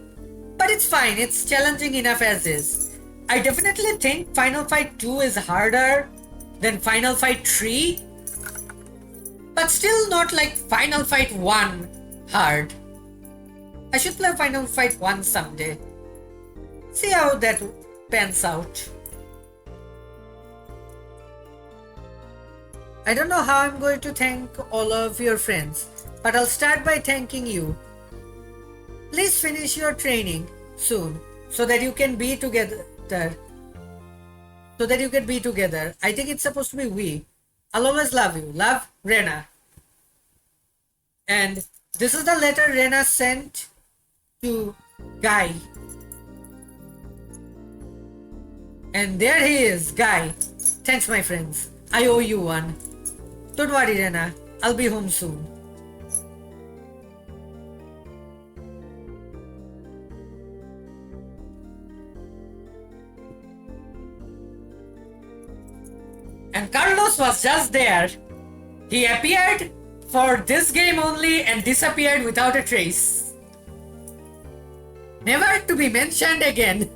but it's fine, it's challenging enough as is. I definitely think Final Fight 2 is harder than Final Fight 3, but still not like Final Fight 1 hard. I should play Final Fight 1 someday. See how that pans out. I don't know how I'm going to thank all of your friends, but I'll start by thanking you. Please finish your training soon so that you can be together. I think it's supposed to be we. I'll always love you. Love, Rena. And this is the letter Rena sent to Guy. And there he is, Guy. Thanks, my friends. I owe you one. Don't worry, Rena. I'll be home soon. And Carlos was just there. He appeared for this game only and disappeared without a trace. Never to be mentioned again.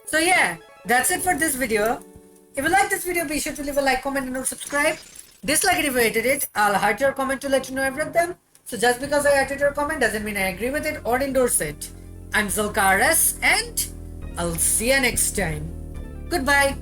So yeah, that's it for this video. If you like this video, be sure to leave a like, comment and subscribe. Dislike it if you hated it. I'll heart your comment to let you know I've read them. So just because I hearted your comment doesn't mean I agree with it or endorse it. I'm Zulk RS and I'll see you next time. Goodbye.